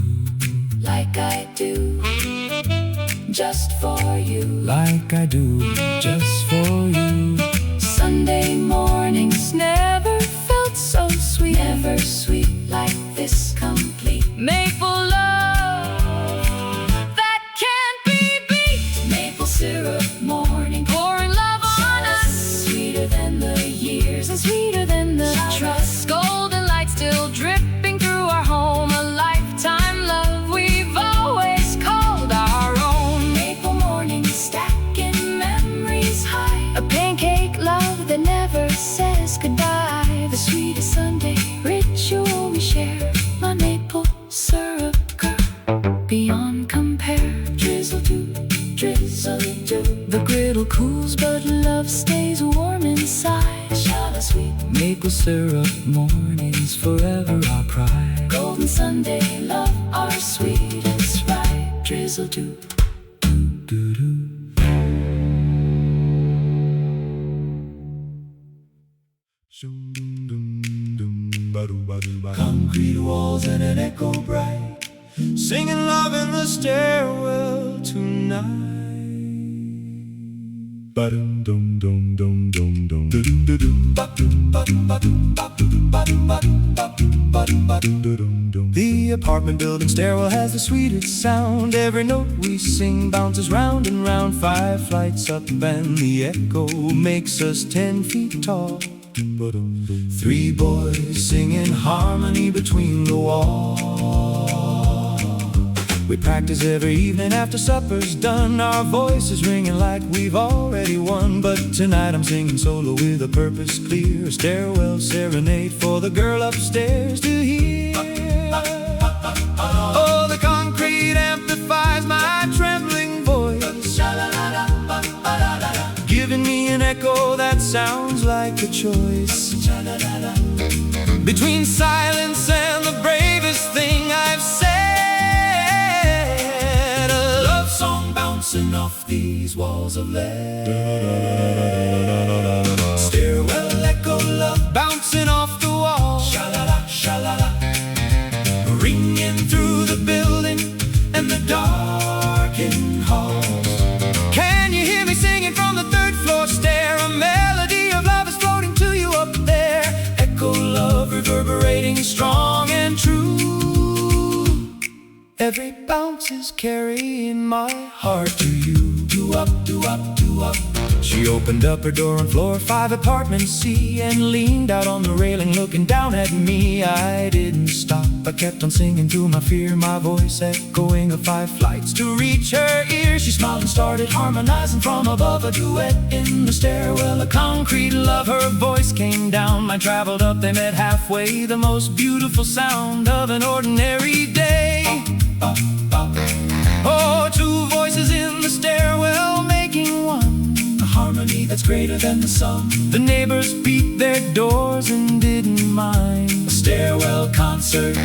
Like I do, just for you. Like I do, just for you. Sunday mornings never felt so sweet. Never sweet like this, complete. Maple love that can't be beat. Maple syrup morning, pouring love on us. Sweeter than the years and sweeter than the trust. Golden light still dripping through our home. A lifetime love we've always called our own. Maple morning, stacking memories high. A pancake love that never says goodbye. The sweetest Sunday ritual we share. My maple syrup girl, beyond compare. Drizzle do, drizzle do. The griddle cools, but love stays warm inside. Shala sweet Maple syrup mornings, forever our pride. golden Sunday love, our sweetest ride. Drizzle do. Doo-doo. Concrete walls and an echo bright, singing love in the stairwell tonight. The apartment building stairwell has the sweetest sound. Every note we sing bounces round and round, 5 flights up, and the echo makes us 10 feet tall. Three boys singing harmony between the walls. We practice every evening after supper's done. Our voices ringing like we've already won. But tonight I'm singing solo with a purpose clear, a stairwell serenade for the girl upstairs to hear. Oh, the concrete amplifies my trembling voice, giving me an echo that sounds like a choice. Between silence and the bravest thing I've said, a love song bouncing off these walls of lead. Stairwell echo love bouncing off the wall, sha-la-la, sha-la-la, ringing through the building and the darkened halls. Can you hear me singing from the third floor stair? A melody of love is floating to you up there. Echo love reverberating strong and true. Every bounce is carrying my heart to you. Doo-wop, doo-wop, doo-wop. She opened up her door on floor 5, apartment C, and leaned out on the railing looking down at me. I didn't stop, I kept on singing through my fear, my voice echoing of 5 flights to reach her ear. She smiled and started harmonizing from above, a duet in the stairwell, a concrete love. Her voice came down, mine traveled up, they met halfway. The most beautiful sound of an ordinary day. Oh, 2 voices in the stairwell making one, a harmony that's greater than the sum. The neighbors beat their doors and didn't mind. A stairwell concert,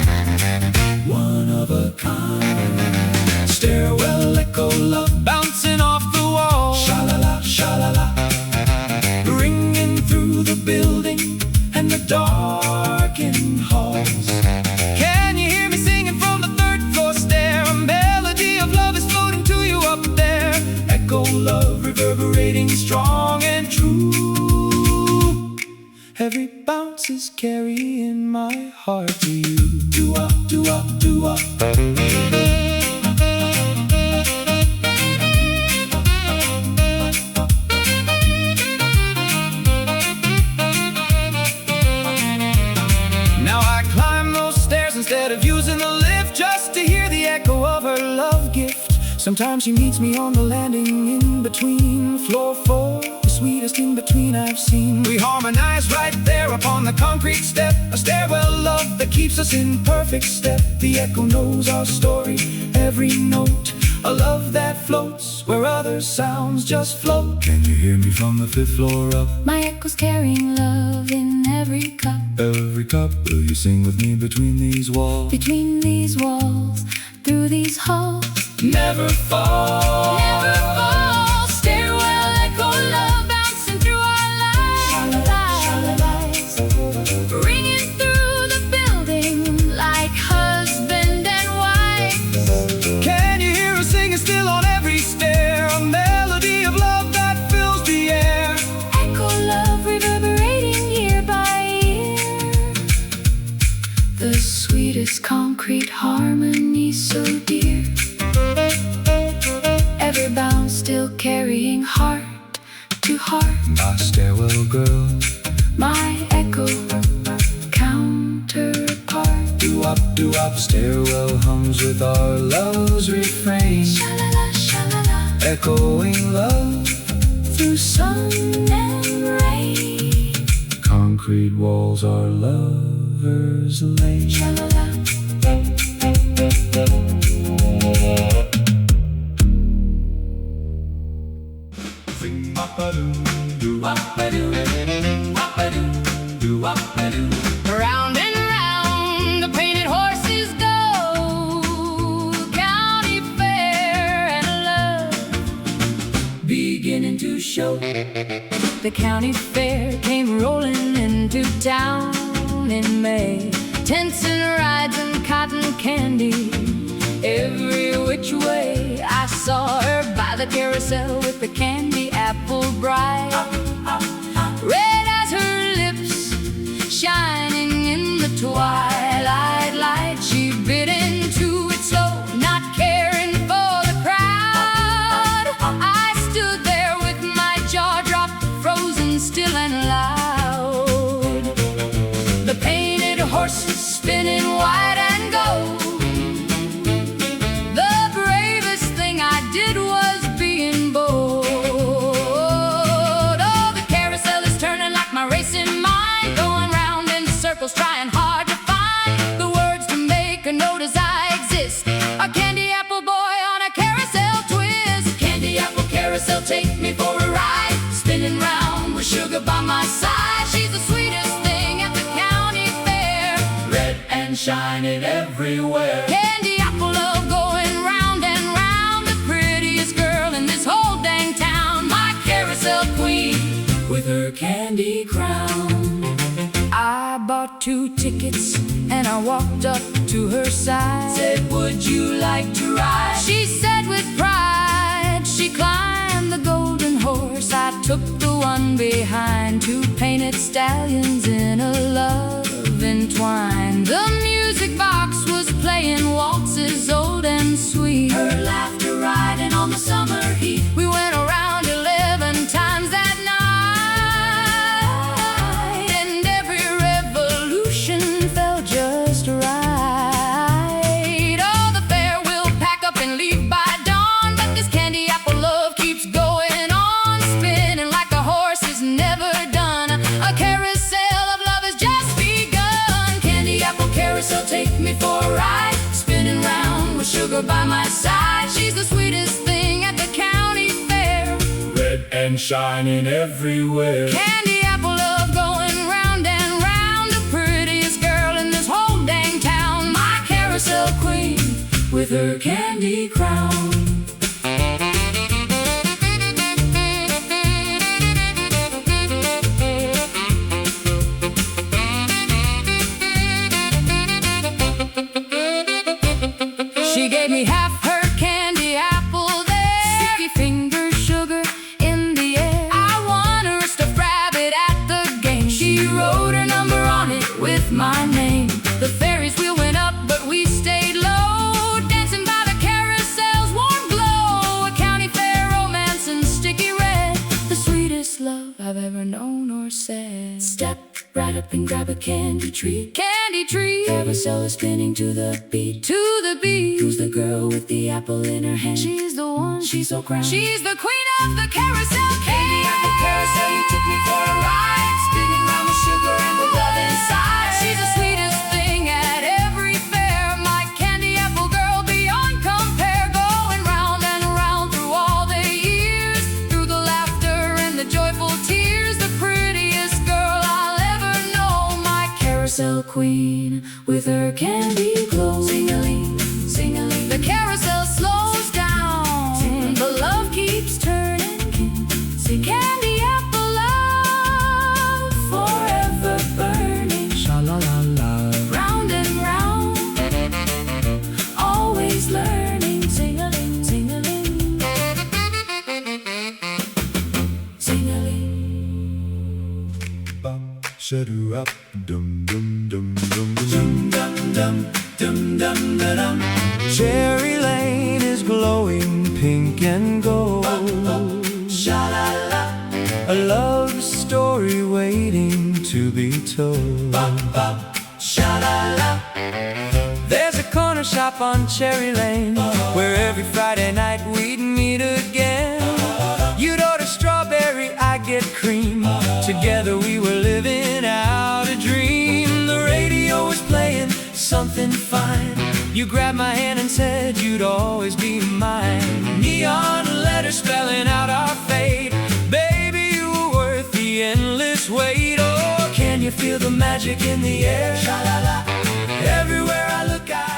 one of a kind. Stairwell echo love bouncing off the wall, sha-la-la, sha-la-la, ringing through the building and the darkened halls. Can you hear me singing from the third floor stair? A melody of love is floating to you up there. Echo love reverberating strong and true. Every bounce is carrying my heart to you. Doo-wop, doo-wop, doo-wop. Now I climb those stairs instead of using the lift, just to hear the echo of her love gift. Sometimes she meets me on the landing in between floor 4, the sweetest in between I've seen. We harmonize right there upon the concrete step, a stairwell love that keeps us in perfect step. The echo knows our story, every note, a love that floats where other sounds just float. Can you hear me from the 5th floor up? My echo's carrying love in every cup. Every cup, will you sing with me between these walls? Between these walls, through these halls. Never fall, Never fall. Stairwell echo love bouncing through our lives, ringing through the building like husband and wife. Can you hear us singing still on every stair? A melody of love that fills the air. Echo love reverberating year by year. The sweetest concrete harmony so dear. Every bounce still carrying heart to heart. My stairwell girl, My echo counterpart. doo-wop, doo-wop. Stairwell hums with our love's refrain, Sha-la-la, sha-la-la, echoing love. through sun and rain. Concrete walls are lovers' lane. Sha-la-la. Round and round the painted horses go, county fair and love beginning to show. The county fair came rolling into town in May. Tents and rides and cotton candy every which way. I saw her by the carousel with the candy apple bright, red as her lips, shining in the twilight light. She bit into it slow, not caring for the crowd. I stood there with my jaw dropped, frozen still and loud. shining everywhere. Candy apple love going round and round, the prettiest girl in this whole dang town. My carousel queen With her candy crown. I bought 2 tickets and I walked up to her side. Said, would you like to ride? She said with pride. She climbed the golden horse. I took the one behind. 2 painted stallions in a love entwined. The music box was playing waltzes old and sweet. Her laughter riding on the summer heat. We went around 11 times that night, and every revolution felt just right. Oh, the fair will pack up and leave by dawn, but this candy apple love keeps going on, spinning like a horse is never done. A carousel of love has just begun. Candy apple carousel, take me for a ride, spinning round with sugar by my side. She's the sweetest thing at the county fair, Red and shining everywhere. candy apple love going round and round, the prettiest girl in this whole dang town. My carousel queen With her candy crown. She gave me half her candy apple there, sticky fingers, sugar in the air. I won her a stuffed rabbit at the game. She wrote her number on it with my name. The Ferris wheel went up, but we stayed low, dancing by the carousel's warm glow. A county fair romance in sticky red, the sweetest love I've ever known or said. Step right up and grab a candy treat. Candy tree, Carousel is spinning to the beat. to the beat. Who's the girl with the apple in her hand? She's the one. She's so crowned. She's the queen of the carousel. Candy apple carousel, you took me for a ride, spinning round with sugar and with love inside. She's the sweetest thing at every fair, my candy apple girl beyond compare. Going round and round through all the years, through the laughter and the joyful tears, the prettiest girl I'll ever know. My carousel queen With her candy glow. Sing-a-ling, sing-a-ling. The carousel slows down, the love keeps turning. See, candy apple love Forever burning. Sha-la-la-la. round and round, Always learning. sing-a-ling, sing-a-ling. Sing-a-ling. Bum, shadoo-up, dum-dum-dum-dum-dum. Dum-dum, dum-dum-da-dum. Cherry Lane is glowing pink and gold. Sha-la-la. A love story waiting to be told. Bum, sha-la-la. There's a corner shop on Cherry Lane where every Friday night we'd meet again. You'd order strawberry, I'd get cream. Together we were living out a dream. The radio was playing something fine. You grabbed my hand and said you'd always be mine. Neon letters spelling out our fate. Baby, you were worth the endless wait. Oh, can you feel the magic in the air? Sha-la-la. Everywhere I look, I